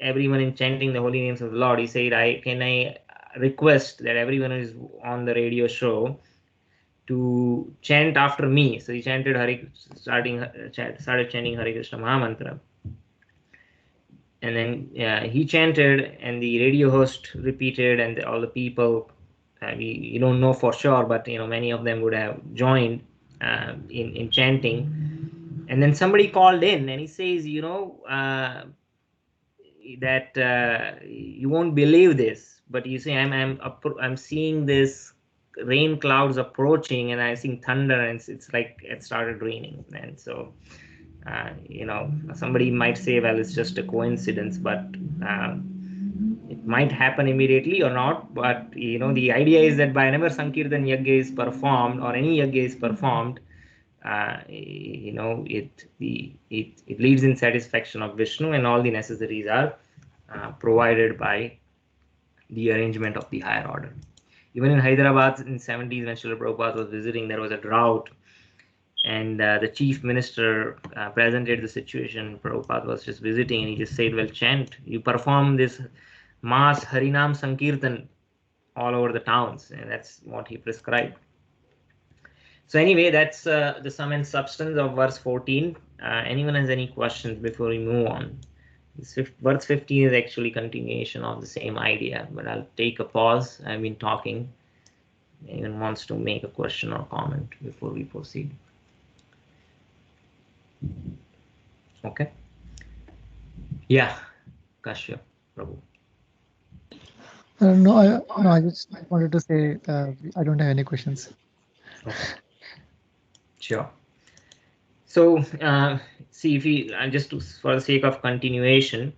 Speaker 2: everyone in chanting the holy names of the Lord. He said, can I request that everyone who is on the radio show to chant after me? So he chanted started chanting Hare Krishna Mahamantra. And then he chanted, and the radio host repeated, and all the people, you don't know for sure, but many of them would have joined in chanting. And then somebody called in, and he says, that you won't believe this, but you see, I'm seeing this rain clouds approaching, and I'm seeing thunder, and it's like it started raining. And so somebody might say, well, it's just a coincidence, but it might happen immediately or not. But the idea is that whenever Sankirtan Yajna is performed, or any Yajna is performed, it leads in satisfaction of Vishnu, and all the necessaries are provided by the arrangement of the higher order. Even in Hyderabad in 70s, when Srila Prabhupada was visiting, there was a drought, and the chief minister presented the situation. Prabhupada was just visiting, and he just said, well, chant, you perform this mass Harinam Sankirtan all over the towns, and that's what he prescribed. So anyway, that's the sum and substance of verse 14. Anyone has any questions before we move on? Verse 15 is actually continuation of the same idea, but I'll take a pause. I've been talking. Anyone wants to make a question or comment before we proceed? Okay. Yeah, Kashyap, Prabhu.
Speaker 3: No, I just wanted to say I don't have any questions.
Speaker 2: Okay. Sure. So, see, if we for the sake of continuation,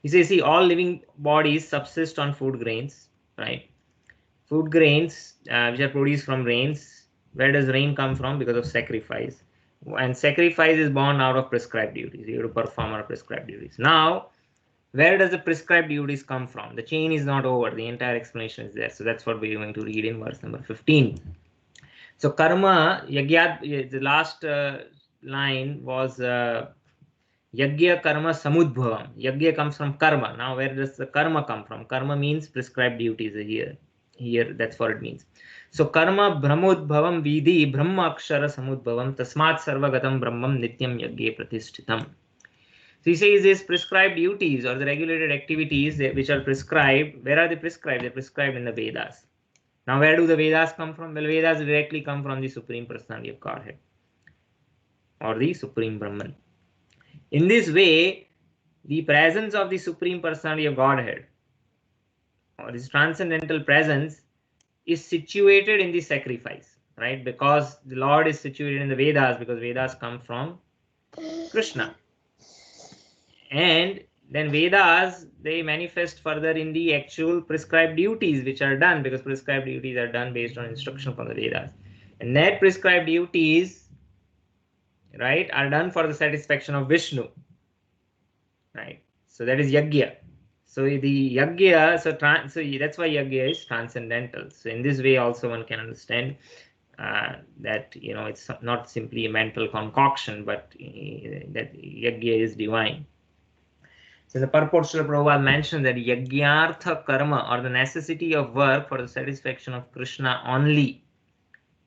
Speaker 2: he says, see, all living bodies subsist on food grains, right? Food grains which are produced from rains. Where does rain come from? Because of sacrifice. And sacrifice is born out of prescribed duties. You have to perform our prescribed duties. Now, where does the prescribed duties come from? The chain is not over. The entire explanation is there. So that's what we're going to read in verse number 15. So karma, yajna, the last line was yajna karma samudbhavam. Yajna comes from karma. Now where does the karma come from? Karma means prescribed duties here. Here, that's what it means. So karma brahmodbhavam vidhi brahma akshara samudbhavam tasmat sarvagatam brahmam nityam yajna pratishthitam. So he says these prescribed duties or the regulated activities which are prescribed. Where are they prescribed? They're prescribed in the Vedas. Now where do the Vedas come from? Well, Vedas directly come from the Supreme Personality of Godhead, or the Supreme Brahman. In this way, the presence of the Supreme Personality of Godhead, or this transcendental presence, is situated in the sacrifice, right? Because the Lord is situated in the Vedas, because Vedas come from Krishna. And then Vedas, they manifest further in the actual prescribed duties which are done, because prescribed duties are done based on instruction from the Vedas. And that prescribed duties, right, are done for the satisfaction of Vishnu, right? So that is yagya. So the yagya, so that's why yagya is transcendental. So in this way also one can understand that it's not simply a mental concoction, but that yagya is divine. So the purport Srila Prabhupada mentioned that yagyartha karma, or the necessity of work for the satisfaction of Krishna only,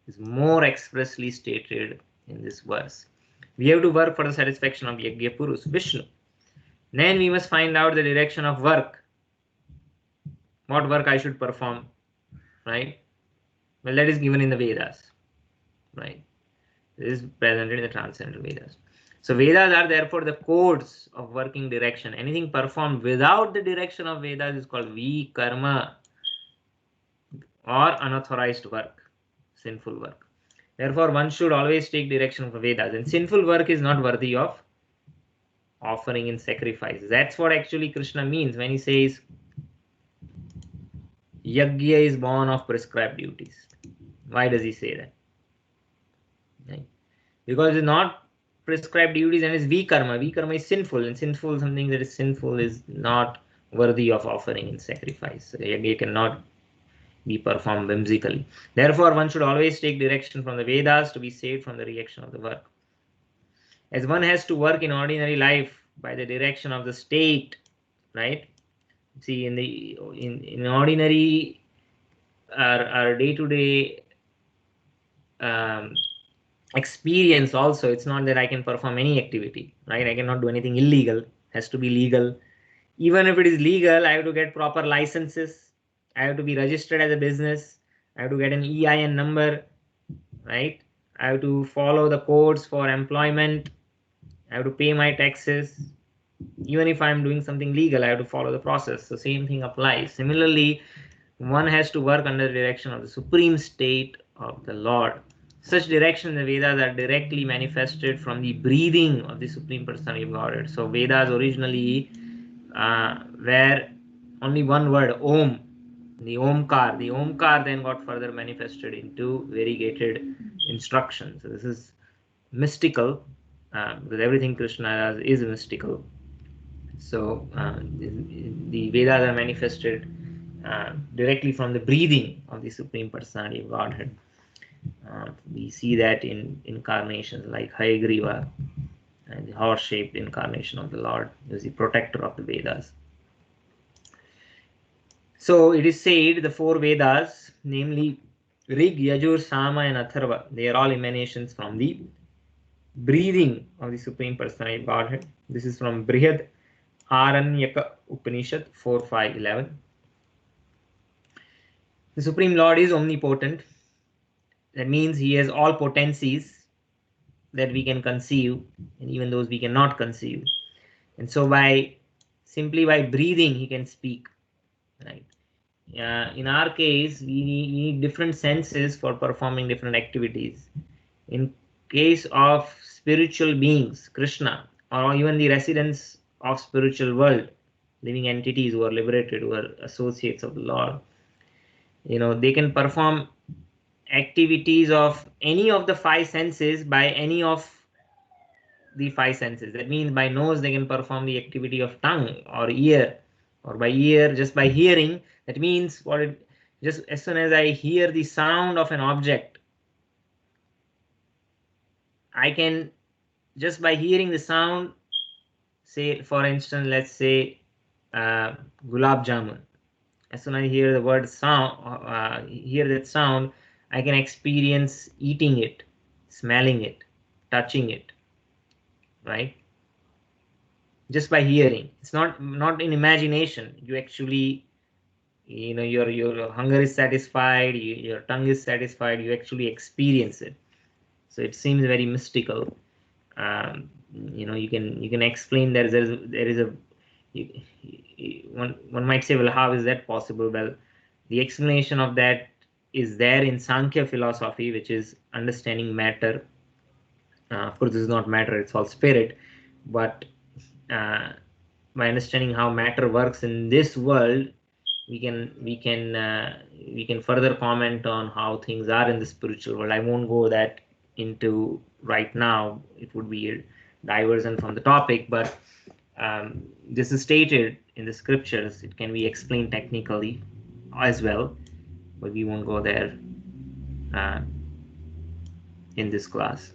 Speaker 2: is more expressly stated in this verse. We have to work for the satisfaction of Yagya Purus, Vishnu. Then we must find out the direction of work. What work I should perform, right? Well, that is given in the Vedas, right? This is presented in the Transcendental Vedas. So Vedas are therefore the codes of working direction. Anything performed without the direction of Vedas is called vikarma, or unauthorized work, sinful work. Therefore, one should always take direction from Vedas. And sinful work is not worthy of offering in sacrifice. That's what actually Krishna means when he says Yagya is born of prescribed duties. Why does he say that? Right? Because it's not prescribed duties and it's vikarma. Vikarma is sinful, and something that is sinful is not worthy of offering in sacrifice. So Yagya cannot be performed whimsically. Therefore, one should always take direction from the Vedas to be saved from the reaction of the work. As one has to work in ordinary life by the direction of the state, right? See, in ordinary our day-to-day experience also, it's not that I can perform any activity, right? I cannot do anything illegal. It has to be legal. Even if it is legal, I have to get proper licenses. I have to be registered as a business. I have to get an EIN number, right? I have to follow the codes for employment. I have to pay my taxes. Even if I'm doing something legal, I have to follow the process. The same thing applies. Similarly, one has to work under the direction of the supreme state of the Lord. Such direction in the Vedas are directly manifested from the breathing of the Supreme Personality of Godhead. So Vedas originally were only one word, Om, the Omkar. The Omkar then got further manifested into variegated instructions. So this is mystical, because everything Krishna does is mystical. So the Vedas are manifested directly from the breathing of the Supreme Personality of Godhead. We see that in incarnations like Hayagriva, and the horse-shaped incarnation of the Lord is the protector of the Vedas. So it is said the four Vedas, namely Rig, Yajur, Sama and Atharva, they are all emanations from the breathing of the Supreme Personality of Godhead. This is from Brihad Aranyaka Upanishad 4.5.11. The Supreme Lord is omnipotent. That means he has all potencies that we can conceive, and even those we cannot conceive. And so simply by breathing he can speak, right? In our case, we need different senses for performing different activities. In case of spiritual beings, Krishna, or even the residents of spiritual world, living entities who are liberated, who are associates of the Lord, they can perform activities of any of the five senses by any of the five senses. That means by nose they can perform the activity of tongue or ear, or by ear just by hearing. That means just as soon as I hear the sound of an object, I can, just by hearing the sound, say for instance, let's say gulab jamun. As soon as I hear the word sound, hear that sound, I can experience eating it, smelling it, touching it, right? Just by hearing. It's not in imagination. You actually, your hunger is satisfied, your tongue is satisfied, you actually experience it. So it seems very mystical. You can explain there is a one might say, well, how is that possible? Well, the explanation of that is there in Sankhya philosophy, which is understanding matter. Of course, this is not matter; it's all spirit. But by understanding how matter works in this world, we can further comment on how things are in the spiritual world. I won't go that into right now. It would be a diversion from the topic, but This is stated in the scriptures. It can be explained technically as well, but we won't go there in this class.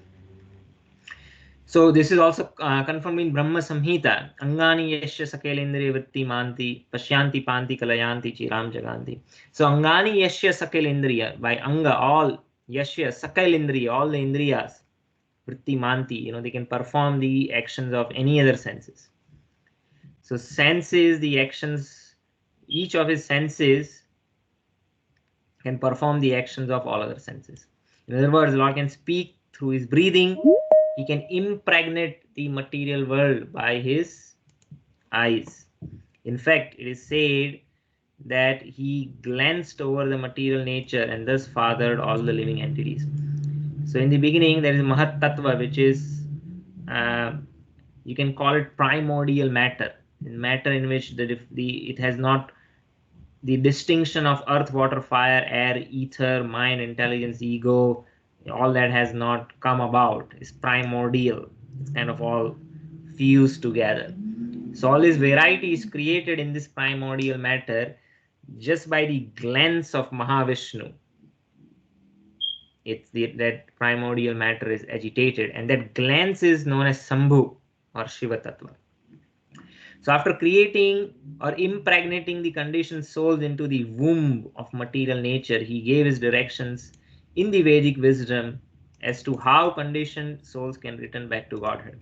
Speaker 2: So this is also confirmed in Brahma Samhita. Angani yasya sakelendriya vritti manti pashyanti panti kalayanti chiram jaganti. So Angani yasya sakelendriya, by Anga, all yasya sakelendriya, all the indriyas, vritti manti, they can perform the actions of any other senses. So senses, the actions, each of his senses can perform the actions of all other senses. In other words, Lord can speak through his breathing. He can impregnate the material world by his eyes. In fact, it is said that he glanced over the material nature and thus fathered all the living entities. So in the beginning, there is Mahat Tattva, which is, you can call it primordial matter, matter in which it has not the distinction of earth, water, fire, air, ether, mind, intelligence, ego, all that has not come about. It's primordial. It's kind of all fused together. So all this variety is created in this primordial matter just by the glance of Mahavishnu. That primordial matter is agitated, and that glance is known as Sambhu or Shiva Tattva. So after creating or impregnating the conditioned souls into the womb of material nature, he gave his directions in the Vedic wisdom as to how conditioned souls can return back to Godhead.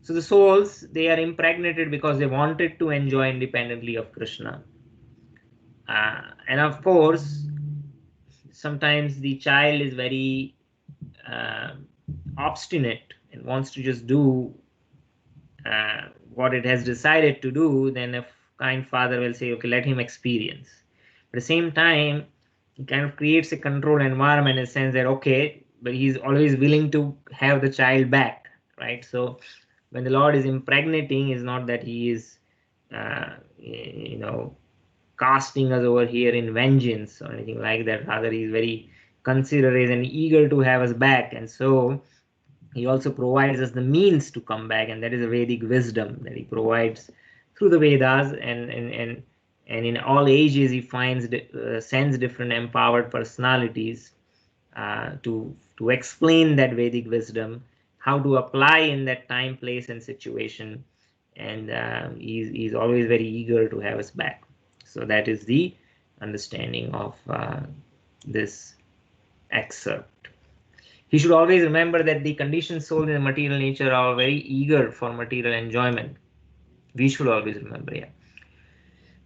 Speaker 2: So the souls, they are impregnated because they wanted to enjoy independently of Krishna. And of course, sometimes the child is very obstinate and wants to just do what it has decided to do. Then a kind father will say, okay, let him experience. But at the same time, it kind of creates a controlled environment in the sense that, okay, but he's always willing to have the child back, right? So when the Lord is impregnating, it's not that he is, casting us over here in vengeance or anything like that. Rather, he's very considerate and eager to have us back. And so he also provides us the means to come back, and that is a Vedic wisdom that he provides through the Vedas, and in all ages he sends different empowered personalities to explain that Vedic wisdom, how to apply in that time, place, and situation, and he's always very eager to have us back. So that is the understanding of this excerpt. He should always remember that the conditioned soul in the material nature are very eager for material enjoyment. We should always remember, yeah.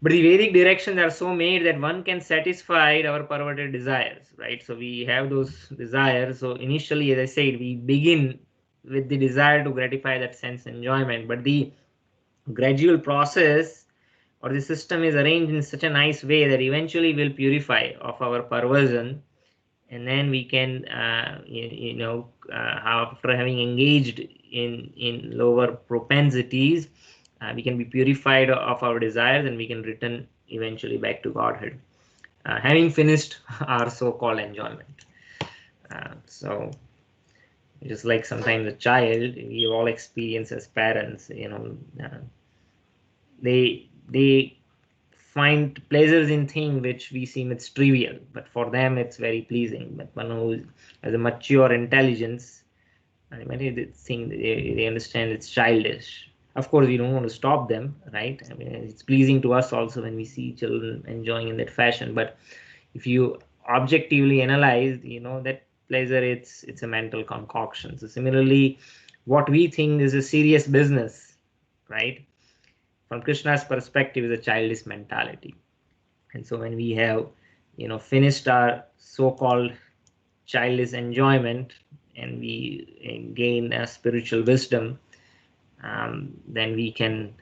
Speaker 2: But the Vedic directions are so made that one can satisfy our perverted desires, right? So we have those desires. So initially, as I said, we begin with the desire to gratify that sense enjoyment. But the gradual process or the system is arranged in such a nice way that eventually will purify of our perversion. And then we can, after having engaged in lower propensities, we can be purified of our desires, and we can return eventually back to Godhead, having finished our so-called enjoyment. So just like sometimes a child, we all experience as parents, they find pleasures in things which we seem it's trivial, but for them it's very pleasing. But one who has a mature intelligence, they understand it's childish. Of course, we don't want to stop them, right? I mean, it's pleasing to us also when we see children enjoying in that fashion. But if you objectively analyze, that pleasure, it's a mental concoction. So similarly, what we think is a serious business, right, from Krishna's perspective, is a childish mentality. And so when we have, finished our so-called childish enjoyment and we gain a spiritual wisdom, then we can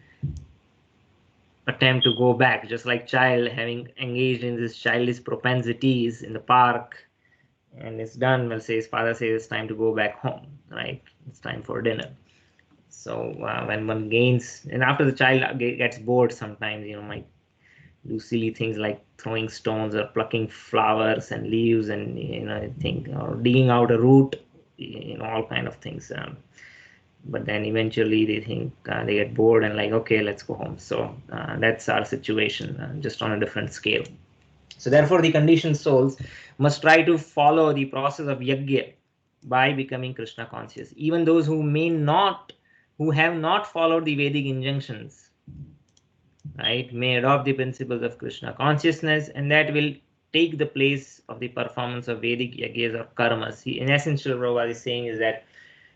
Speaker 2: attempt to go back, just like child having engaged in these childish propensities in the park, and it's done. Well, say his father says it's time to go back home, right? It's time for dinner. So when one gains, and after the child gets bored, sometimes might do silly things like throwing stones or plucking flowers and leaves, and or digging out a root, all kind of things. but then eventually they think they get bored and like, okay, let's go home. So that's our situation, just on a different scale. So therefore, the conditioned souls must try to follow the process of yajna by becoming Krishna conscious. Even those who have not followed the Vedic injunctions, right, may adopt the principles of Krishna consciousness, and that will take the place of the performance of Vedic yajnas or karmas. In essence, Prabhupada is saying is that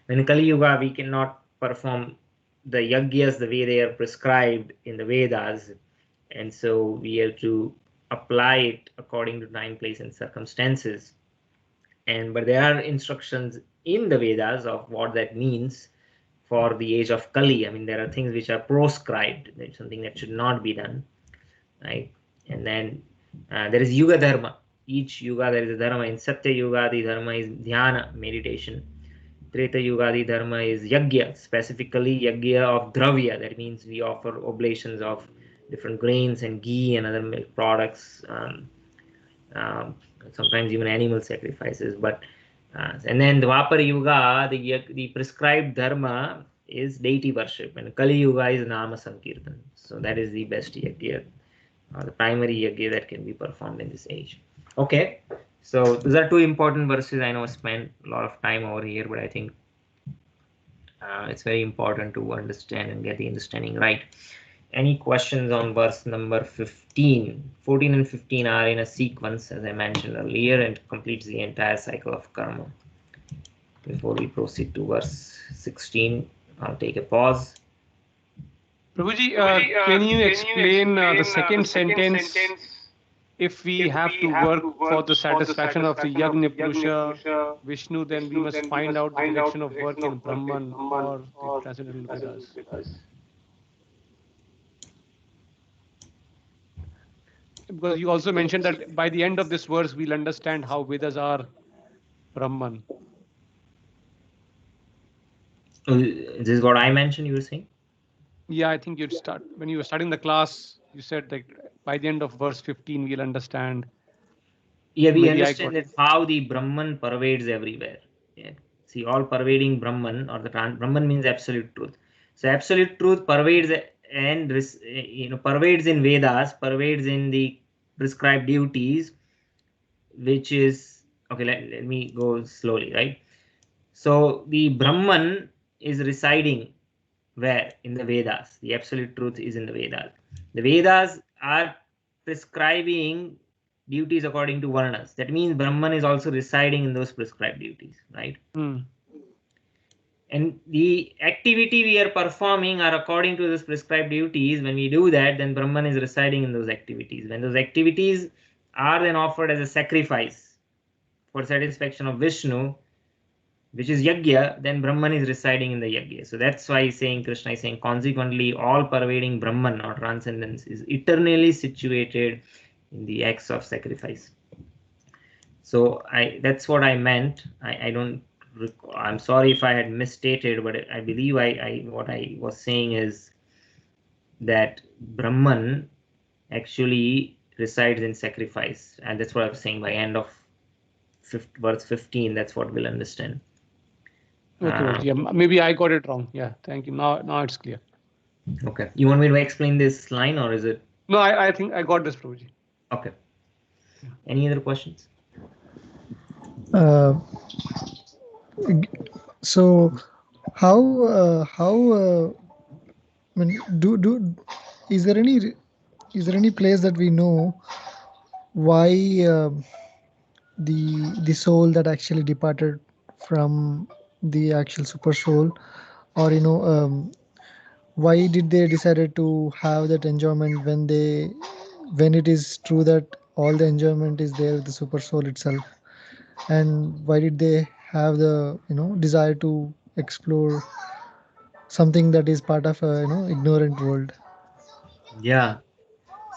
Speaker 2: in Kali Yuga, we cannot perform the yajnas the way they are prescribed in the Vedas, and so we have to apply it according to time, place, and circumstances. But there are instructions in the Vedas of what that means for the age of Kali. I mean, there are things which are proscribed. There's something that should not be done, right? And then there is Yuga Dharma. Each Yuga there is a Dharma. In Satya Yuga, the Dharma is Dhyana, meditation. Treta Yuga, the Dharma is Yajna, specifically Yajna of Dravya. That means we offer oblations of different grains and ghee and other milk products, sometimes even animal sacrifices. And then Dwapara Yuga, the prescribed dharma is deity worship, and Kali Yuga is Nama Sankirtan. So that is the best yajna, the primary yajna that can be performed in this age. Okay, so these are two important verses. I know I spent a lot of time over here, but I think it's very important to understand and get the understanding right. Any questions on verse number 15? 14 and 15 are in a sequence, as I mentioned earlier, and completes the entire cycle of karma. Before we proceed to verse 16, I'll take a pause.
Speaker 4: Prabhuji, can you explain the second sentence? If we have to work for the satisfaction of the Yagna Purusha, Vishnu, then we must find out the direction of work in Brahman or the transcendental Vedas. Because you also mentioned that by the end of this verse, we'll understand how Vedas are Brahman.
Speaker 2: This is what I mentioned, you were saying?
Speaker 4: Yeah, I think when you were starting the class, you said that by the end of verse 15, we'll understand.
Speaker 2: Yeah, we understand that how the Brahman pervades everywhere. Yeah. See, all pervading Brahman, or the Brahman means absolute truth. So absolute truth pervades and pervades in Vedas, pervades in the prescribed duties, which is okay. Let me go slowly, right? So the Brahman is residing where? In the Vedas. The absolute truth is in the Vedas. The Vedas are prescribing duties according to Varnas. That means Brahman is also residing in those prescribed duties, right? And the activity we are performing are according to those prescribed duties. When we do that, then Brahman is residing in those activities. When those activities are then offered as a sacrifice for satisfaction of Vishnu, which is yajna, then Brahman is residing in the yajna. So that's why Krishna is saying, consequently, all pervading Brahman or transcendence is eternally situated in the acts of sacrifice. So that's what I meant. I'm sorry if I had misstated, but I believe what I was saying is that Brahman actually resides in sacrifice, and that's what I was saying. By end of verse 15, that's what we'll understand.
Speaker 4: Okay, yeah, maybe I got it wrong. Yeah, thank you. Now it's clear.
Speaker 2: Okay, you want me to explain this line, or is it?
Speaker 4: No, I think I got this, Prabhuji.
Speaker 2: Okay. Any other questions?
Speaker 3: So how I mean, is there any place that we know why the soul that actually departed from the actual super soul, or why did they decided to have that enjoyment when it is true that all the enjoyment is there with the super soul itself? And why did they have the desire to explore something that is part of a ignorant world?
Speaker 2: Yeah,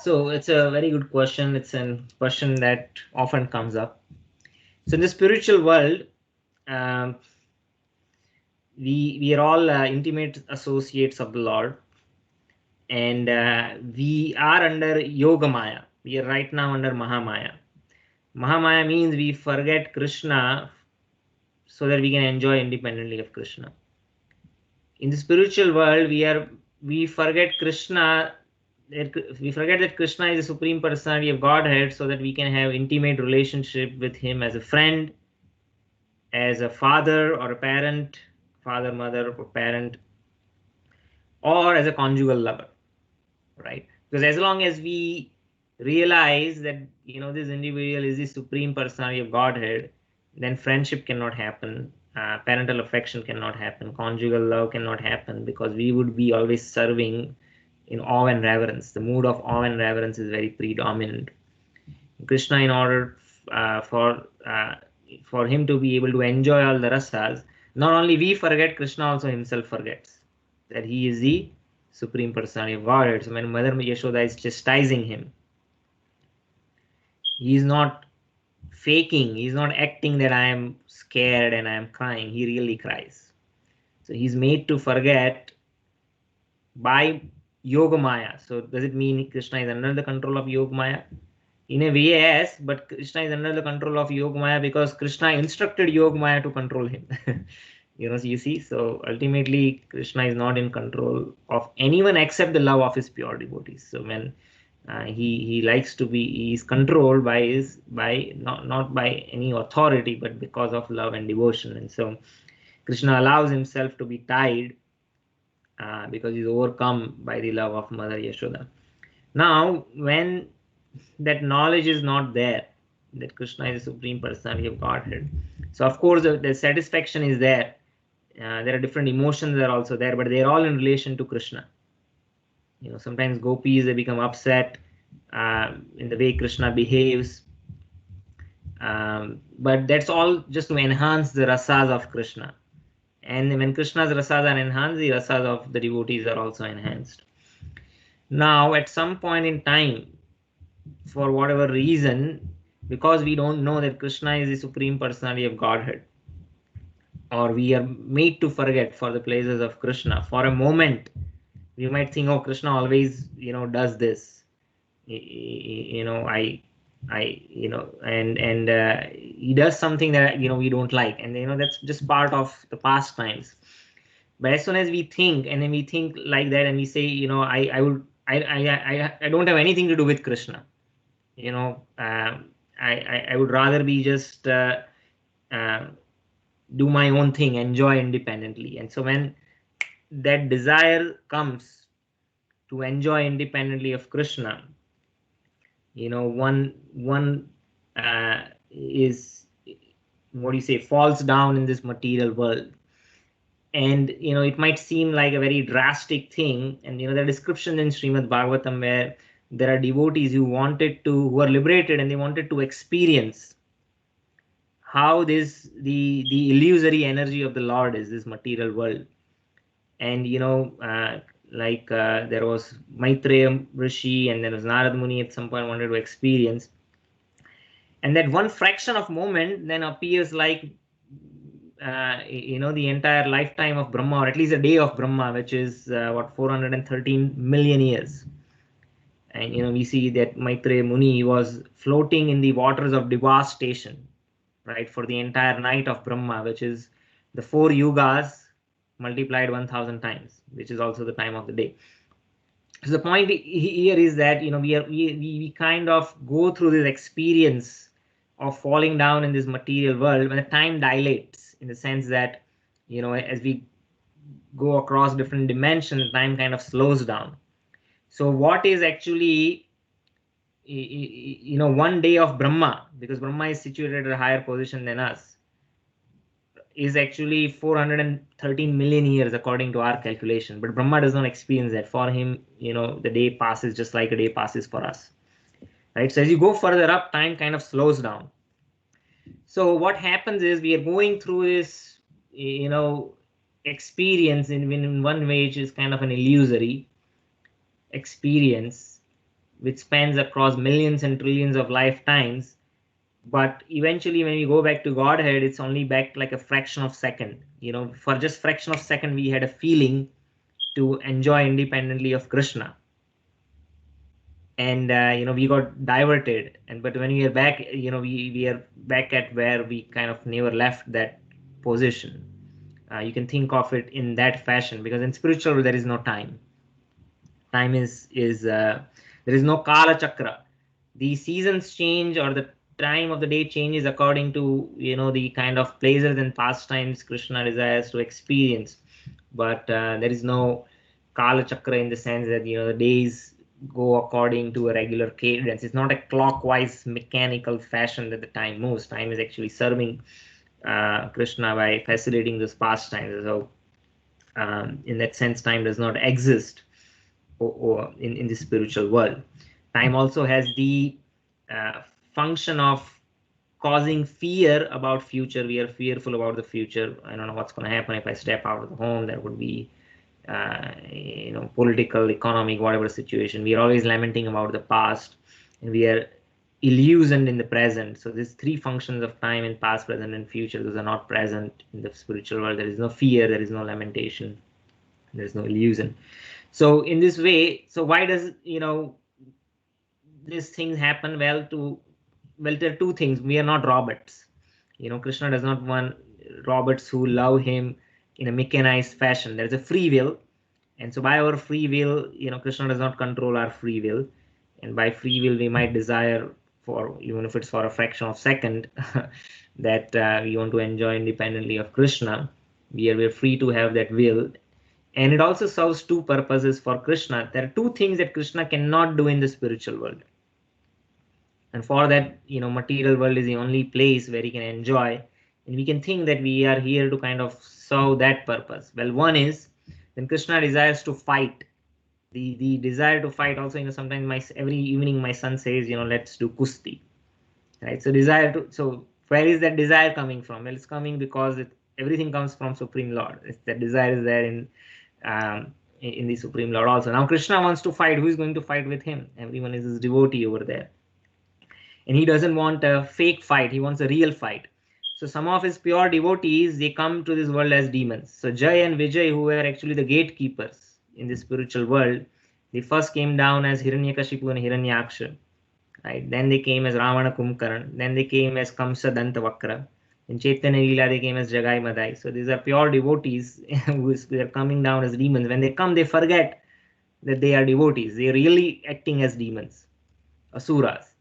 Speaker 2: so it's a very good question. It's a question that often comes up. So in the spiritual world, we are all intimate associates of the Lord, and we are under Yoga Maya. We are right now under Mahamaya. Mahamaya means we forget Krishna so that we can enjoy independently of Krishna. in the spiritual world, we forget Krishna. We forget that Krishna is the supreme personality of Godhead, so that we can have intimate relationship with him as a friend, as a father or a parent, father, mother, or parent, or as a conjugal lover, right? Because as long as we realize that this individual is the supreme personality of Godhead, then friendship cannot happen, parental affection cannot happen, conjugal love cannot happen, because we would be always serving in awe and reverence. The mood of awe and reverence is very predominant. Krishna, in order for him to be able to enjoy all the rasas, not only we forget, Krishna also himself forgets that he is the supreme personality of Godhead. So when Mother Yashoda is chastising him, he is not faking, he's not acting that I am scared and I am crying. He really cries. So he's made to forget by Yoga Maya. So does it mean Krishna is under the control of Yoga Maya? In a way, yes, but Krishna is under the control of Yoga Maya because Krishna instructed Yoga Maya to control him. So you see, so ultimately Krishna is not in control of anyone except the love of his pure devotees. So when he likes to be, he is controlled by not by any authority, but because of love and devotion. And so Krishna allows himself to be tied because he's overcome by the love of Mother Yashoda. Now, when that knowledge is not there, that Krishna is the supreme personality of Godhead, so of course the satisfaction is there. There are different emotions that are also there, but they're all in relation to Krishna. Sometimes gopis, they become upset in the way Krishna behaves, but that's all just to enhance the rasas of Krishna. And when Krishna's rasas are enhanced, the rasas of the devotees are also enhanced. Now, at some point in time, for whatever reason, because we don't know that Krishna is the supreme personality of Godhead, or we are made to forget for the pleasures of Krishna, for a moment we might think, oh, Krishna always does this, and he does something that we don't like, and that's just part of the pastimes. But as soon as we think, and then we think like that, and we say, I don't have anything to do with Krishna. I would rather be just do my own thing, enjoy independently. And so when that desire comes to enjoy independently of Krishna, one is, what do you say, falls down in this material world. And it might seem like a very drastic thing, and there are descriptions in Srimad Bhagavatam where there are devotees who are liberated, and they wanted to experience how the illusory energy of the Lord is, this material world. And there was Maitreya Rishi, and there was Narad Muni at some point wanted to experience. And that one fraction of moment then appears like the entire lifetime of Brahma, or at least a day of Brahma, which is 413 million years. And we see that Maitreya Muni was floating in the waters of devastation, right, for the entire night of Brahma, which is the 4 yugas multiplied 1,000 times, which is also the time of the day. So the point here is that we kind of go through this experience of falling down in this material world when the time dilates, in the sense that as we go across different dimensions, time kind of slows down. So what is actually one day of Brahma, because Brahma is situated at a higher position than us, is actually 413 million years according to our calculation. But Brahma does not experience that. For him, the day passes just like a day passes for us, right? So as you go further up, time kind of slows down. So what happens is we are going through this experience in one way, which is kind of an illusory experience which spans across millions and trillions of lifetimes. But eventually when we go back to Godhead, it's only back like a fraction of second. For just fraction of second, we had a feeling to enjoy independently of Krishna. And we got diverted. But when we are back, we are back at where we kind of never left that position. You can think of it in that fashion, because in spiritual world there is no time. Time is there is no kala chakra. The seasons change, or the time of the day changes according to the kind of pleasures and pastimes Krishna desires to experience. But there is no kala chakra in the sense that the days go according to a regular cadence. It's not a clockwise mechanical fashion that the time moves. Time is actually serving Krishna by facilitating those pastimes. So in that sense, time does not exist or in the spiritual world. Time also has the function of causing fear about future. We are fearful about the future. I don't know what's going to happen if I step out of the home. There would be political, economic, whatever situation. We are always lamenting about the past, and we are illusioned in the present. So these three functions of time in past, present, and future, those are not present in the spiritual world. There is no fear, there is no lamentation, there is no illusion. So in this way, so why does these things happen? Well, there are two things. We are not robots. Krishna does not want robots who love him in a mechanized fashion. There's a free will, and so by our free will, Krishna does not control our free will. And by free will, we might desire, for even if it's for a fraction of a second, that we want to enjoy independently of Krishna. We are free to have that will. And it also serves two purposes for Krishna. There are two things that Krishna cannot do in the spiritual world. And for that, material world is the only place where he can enjoy. And we can think that we are here to kind of serve that purpose. Well, one is when Krishna desires to fight. The desire to fight also, sometimes every evening my son says, let's do kusti. Right? So where is that desire coming from? Well, it's coming because everything comes from Supreme Lord. That desire is there in the Supreme Lord also. Now Krishna wants to fight. Who is going to fight with him? Everyone is his devotee over there. And he doesn't want a fake fight. He wants a real fight. So some of his pure devotees, they come to this world as demons. So Jay and Vijay, who were actually the gatekeepers in the spiritual world, they first came down as Hiranyakashipu and Hiranyaksha. Right? Then they came as Ravana Kumkaran. Then they came as Kamsa Dantavakra. In Chaitanya Leela, they came as Jagai Madai. So these are pure devotees who are coming down as demons. When they come, they forget that they are devotees. They are really acting as demons, asuras.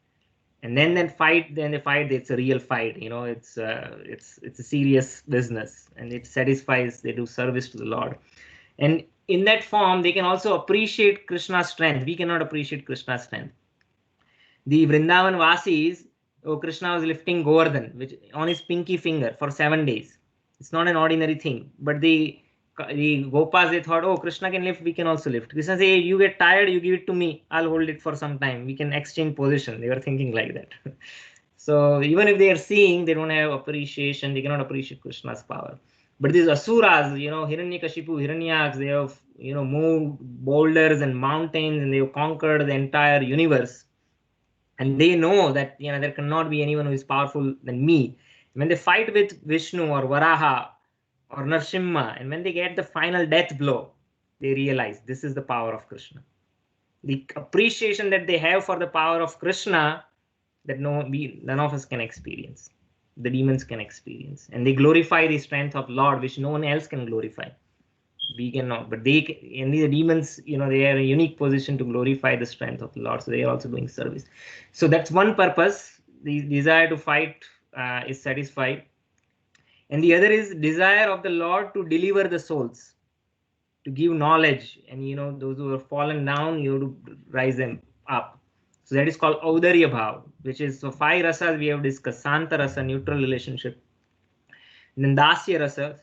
Speaker 2: And then they fight. It's a real fight. It's a serious business, and it satisfies. They do service to the Lord, and in that form, they can also appreciate Krishna's strength. We cannot appreciate Krishna's strength. The Vrindavan Vasis, Krishna was lifting Govardhan on his pinky finger for 7 days. It's not an ordinary thing. But the Gopas, they thought, Krishna can lift, we can also lift. Krishna said, you get tired, you give it to me. I'll hold it for some time. We can exchange position. They were thinking like that. So even if they are seeing, they don't have appreciation. They cannot appreciate Krishna's power. But these asuras, Hiranyakashipu, Hiranyaks, they have, moved boulders and mountains, and they have conquered the entire universe. And they know that there cannot be anyone who is powerful than me. When they fight with Vishnu or Varaha or Narsimha, and when they get the final death blow, they realize this is the power of Krishna. The appreciation that they have for the power of Krishna, that none of us can experience. The demons can experience. And they glorify the strength of Lord, which no one else can glorify. We cannot, but the demons, they are in a unique position to glorify the strength of the Lord. So they are also doing service. So that's one purpose. The desire to fight is satisfied. And the other is desire of the Lord to deliver the souls, to give knowledge. And, those who are fallen down, you have to rise them up. So that is called Audarya Bhav, which is, so 5 rasas we have discussed. Santa rasa, neutral relationship. And then Dasya rasa,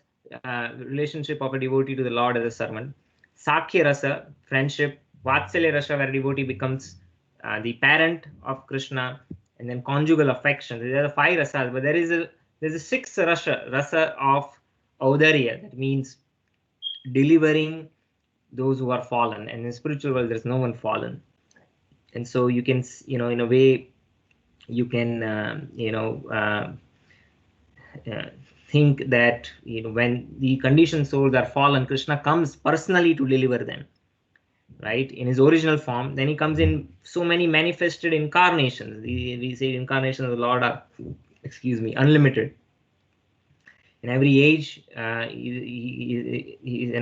Speaker 2: relationship of a devotee to the Lord as a servant. Sakhya rasa, friendship. Vatsalya rasa, where a devotee becomes the parent of Krishna. And then conjugal affection. There are 5 rasas, but there's a 6th rasa of Audarya. That means delivering those who are fallen. And in spiritual world, there's no one fallen. And so you can, in a way, you can, think that when the conditioned souls are fallen, Krishna comes personally to deliver them, right, in his original form. Then he comes in so many manifested incarnations. We say incarnations of the Lord are, unlimited. In every age, an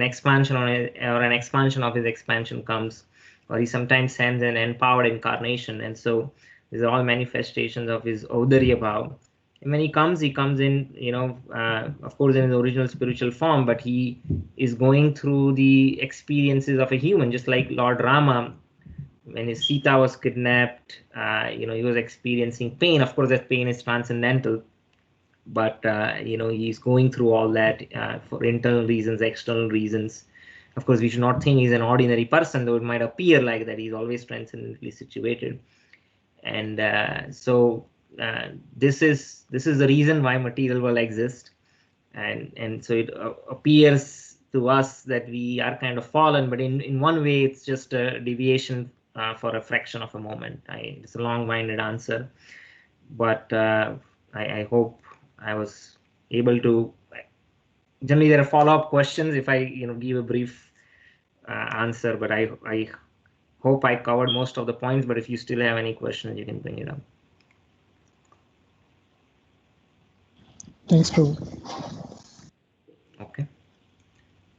Speaker 2: expansion on it, or an expansion of his expansion comes, or he sometimes sends an empowered incarnation, and so these are all manifestations of his Audarya Bhav. And when he comes in, of course, in his original spiritual form, but he is going through the experiences of a human, just like Lord Rama. When his Sita was kidnapped, he was experiencing pain. Of course, that pain is transcendental, but he's going through all that for internal reasons, external reasons. Of course, we should not think he's an ordinary person, though it might appear like that. He's always transcendently situated, and this is the reason why material world exists, and so it appears to us that we are kind of fallen, but in one way it's just a deviation for a fraction of a moment. It's a long-winded answer, but I hope I was able to. Generally, there are follow-up questions if I give a brief answer, but I hope I covered most of the points. But if you still have any questions, you can bring it up.
Speaker 3: Thanks, Prabhu.
Speaker 2: Okay.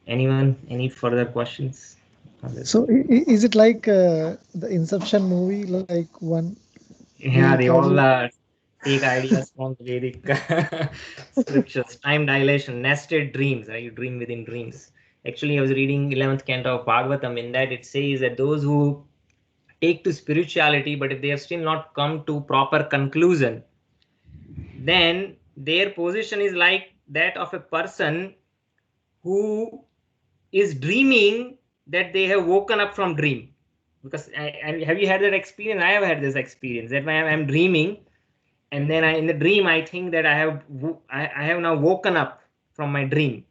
Speaker 2: Anyone? Any further questions on this?
Speaker 3: So is it like the Inception movie, like one?
Speaker 2: Yeah, they
Speaker 3: causes-
Speaker 2: all take ideas from the Vedic scriptures. Time dilation, nested dreams, right? You dream within dreams. Actually, I was reading 11th canto of Bhagavatam. In that, it says that those who take to spirituality, but if they have still not come to proper conclusion, then their position is like that of a person who is dreaming that they have woken up from dream. Because have you had that experience? I have had this experience that when I'm dreaming, and then in the dream I think that I have now woken up from my dream,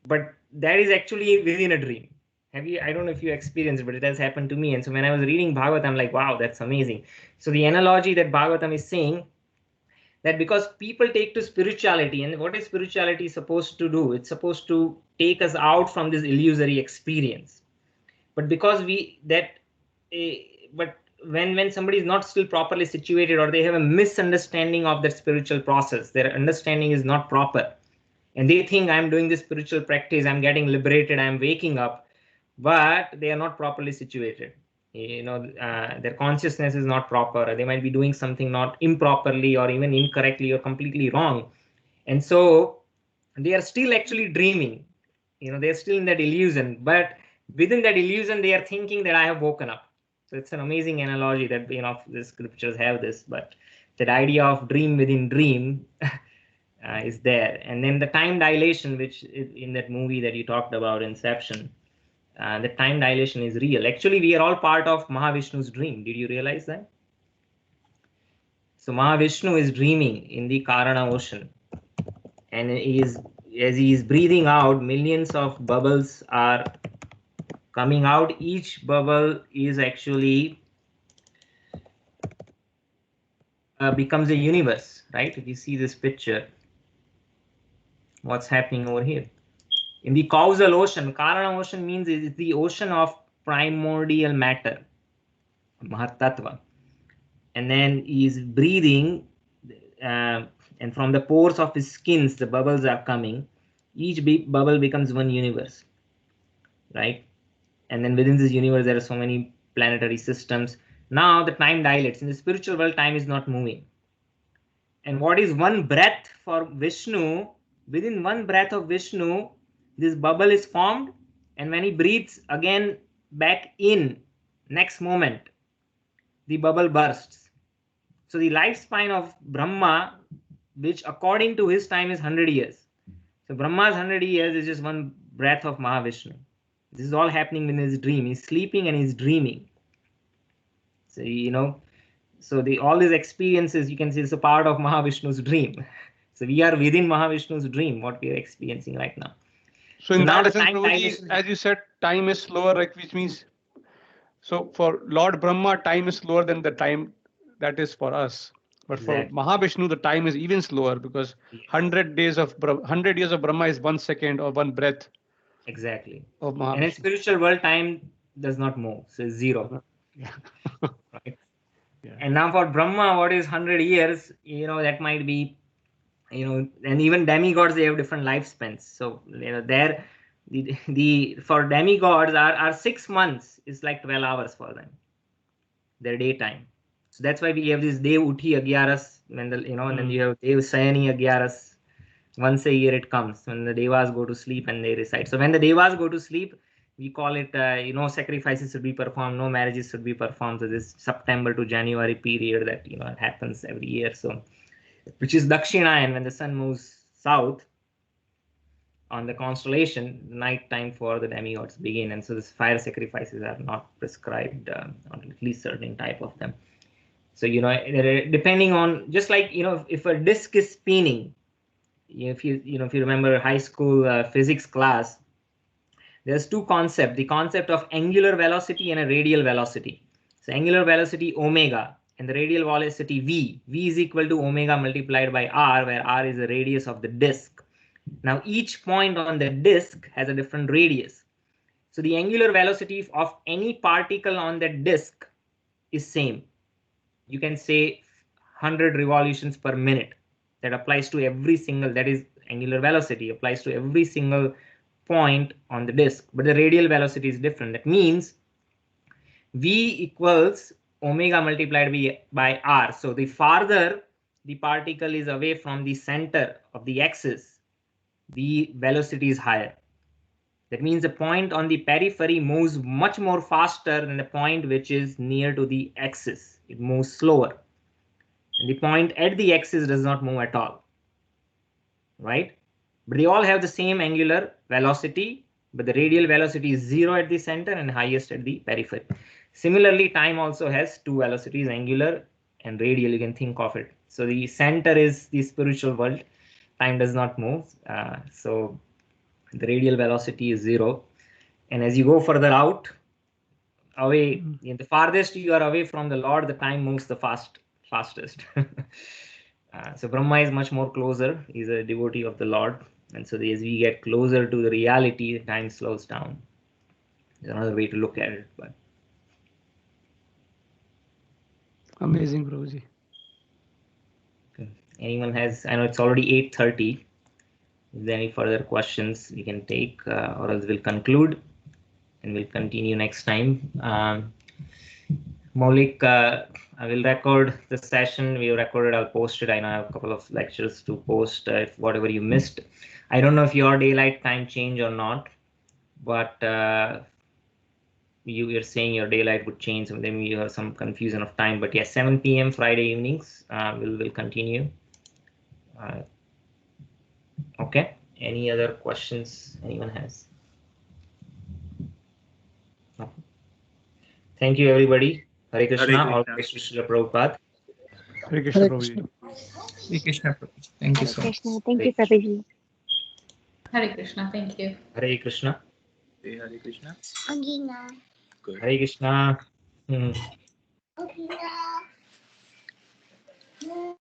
Speaker 2: but that is actually within a dream. I don't know if you experienced it, but it has happened to me. And so when I was reading Bhagavatam, I'm like, wow, that's amazing. So the analogy that Bhagavatam is saying, that because people take to spirituality, and what is spirituality supposed to do? It's supposed to take us out from this illusory experience. But because but when somebody is not still properly situated, or they have a misunderstanding of that spiritual process, their understanding is not proper, and they think I'm doing this spiritual practice, I'm getting liberated, I'm waking up, but they are not properly situated. Their consciousness is not proper. They might be doing something not improperly, or even incorrectly, or completely wrong, and so they are still actually dreaming. They're still in that illusion, but within that illusion they are thinking that I have woken up. So it's an amazing analogy that the scriptures have this, but that idea of dream within dream is there. And then the time dilation, which is in that movie that you talked about, Inception, the time dilation is real. Actually, we are all part of Mahavishnu's dream. Did you realize that? So Mahavishnu is dreaming in the Karana ocean, and as he is breathing out, millions of bubbles are coming out. Each bubble is actually becomes a universe, right? If you see this picture, what's happening over here? In the causal ocean, Karana ocean means it's the ocean of primordial matter, Mahatattva. And then he's breathing, and from the pores of his skins, the bubbles are coming. Each bubble becomes one universe, right? And then within this universe, there are so many planetary systems. Now the time dilates. In the spiritual world, time is not moving. And what is one breath for Vishnu? Within one breath of Vishnu, this bubble is formed, and when he breathes again back in, next moment, the bubble bursts. So the lifespan of Brahma, which according to his time is 100 years. So Brahma's 100 years is just one breath of Mahavishnu. This is all happening in his dream. He's sleeping and he's dreaming. So so all these experiences, you can see, it's a part of Mahavishnu's dream. So we are within Mahavishnu's dream, what we are experiencing right now.
Speaker 4: So in
Speaker 2: now
Speaker 4: that
Speaker 2: the
Speaker 4: sense,
Speaker 2: time
Speaker 4: Prabhuji,
Speaker 2: dilation,
Speaker 4: as you said, time is slower, like, which means, so for Lord Brahma, time is slower than the time that is for us. But
Speaker 2: exactly.
Speaker 4: for Mahavishnu, the time is even slower, because
Speaker 2: Yes.
Speaker 4: 100 years of Brahma is 1 second or one breath
Speaker 2: Exactly.
Speaker 4: of
Speaker 2: And in
Speaker 4: Mahavishnu.
Speaker 2: spiritual world, time does not move. So it's zero.
Speaker 4: Yeah.
Speaker 2: Right?
Speaker 4: Yeah.
Speaker 2: And now for Brahma, what is 100 years? That might be and even demigods, they have different lifespans. So there, the for demigods, our 6 months is like 12 hours for them, their daytime. So that's why we have this Dev Uthi Agyaras, when and then you have Dev Sayani Agyaras. Once a year it comes when the devas go to sleep and they recite. So when the devas go to sleep, we call it sacrifices should be performed, no marriages should be performed. So this September to January period that it happens every year. So which is Dakshinayan, when the sun moves south on the constellation, night time for the demigods begin, and so this fire sacrifices are not prescribed on at least certain type of them. So depending on, just like if a disk is spinning, if you remember high school physics class, there's two concepts: the concept of angular velocity and a radial velocity. So angular velocity omega and the radial velocity v. V is equal to omega multiplied by r, where r is the radius of the disk. Now each point on the disk has a different radius. So the angular velocity of any particle on that disk is same. You can say 100 revolutions per minute. That applies to every single, that is angular velocity, applies to every single point on the disk, but the radial velocity is different. That means v equals omega multiplied by r. So the farther the particle is away from the center of the axis, the velocity is higher. That means the point on the periphery moves much more faster than the point which is near to the axis. It moves slower. And the point at the axis does not move at all, right? But they all have the same angular velocity, but the radial velocity is 0 at the center and highest at the periphery. Similarly, time also has two velocities, angular and radial. You can think of it. So the center is the spiritual world. Time does not move. So the radial velocity is 0. And as you go further out, away, the farthest you are away from the Lord, the time moves the fastest. So Brahma is much more closer. He's a devotee of the Lord. And so as we get closer to the reality, the time slows down. There's another way to look at it. But
Speaker 4: amazing, Prabhuji.
Speaker 2: anyone has, I know it's already 8:30. If there are any further questions we can take, or else we'll conclude and we'll continue next time. Maulik, I will record the session. We recorded, I'll post it. I know I have a couple of lectures to post if whatever you missed. I don't know if your daylight time changed or not, but you're saying your daylight would change, so then you have some confusion of time. But yes, 7 p.m. Friday evenings will continue. Okay. Any other questions anyone has? No. Thank you, everybody. Hare Krishna. All praise to Srila Prabhupada.
Speaker 4: Hare Krishna, Prabhuji.
Speaker 5: Hare Krishna. Thank you so much.
Speaker 6: Krishna. Thank you, Prabhuji.
Speaker 7: Hare Krishna. Thank you.
Speaker 2: Hare Krishna.
Speaker 5: Hare Krishna.
Speaker 2: Hare Krishna.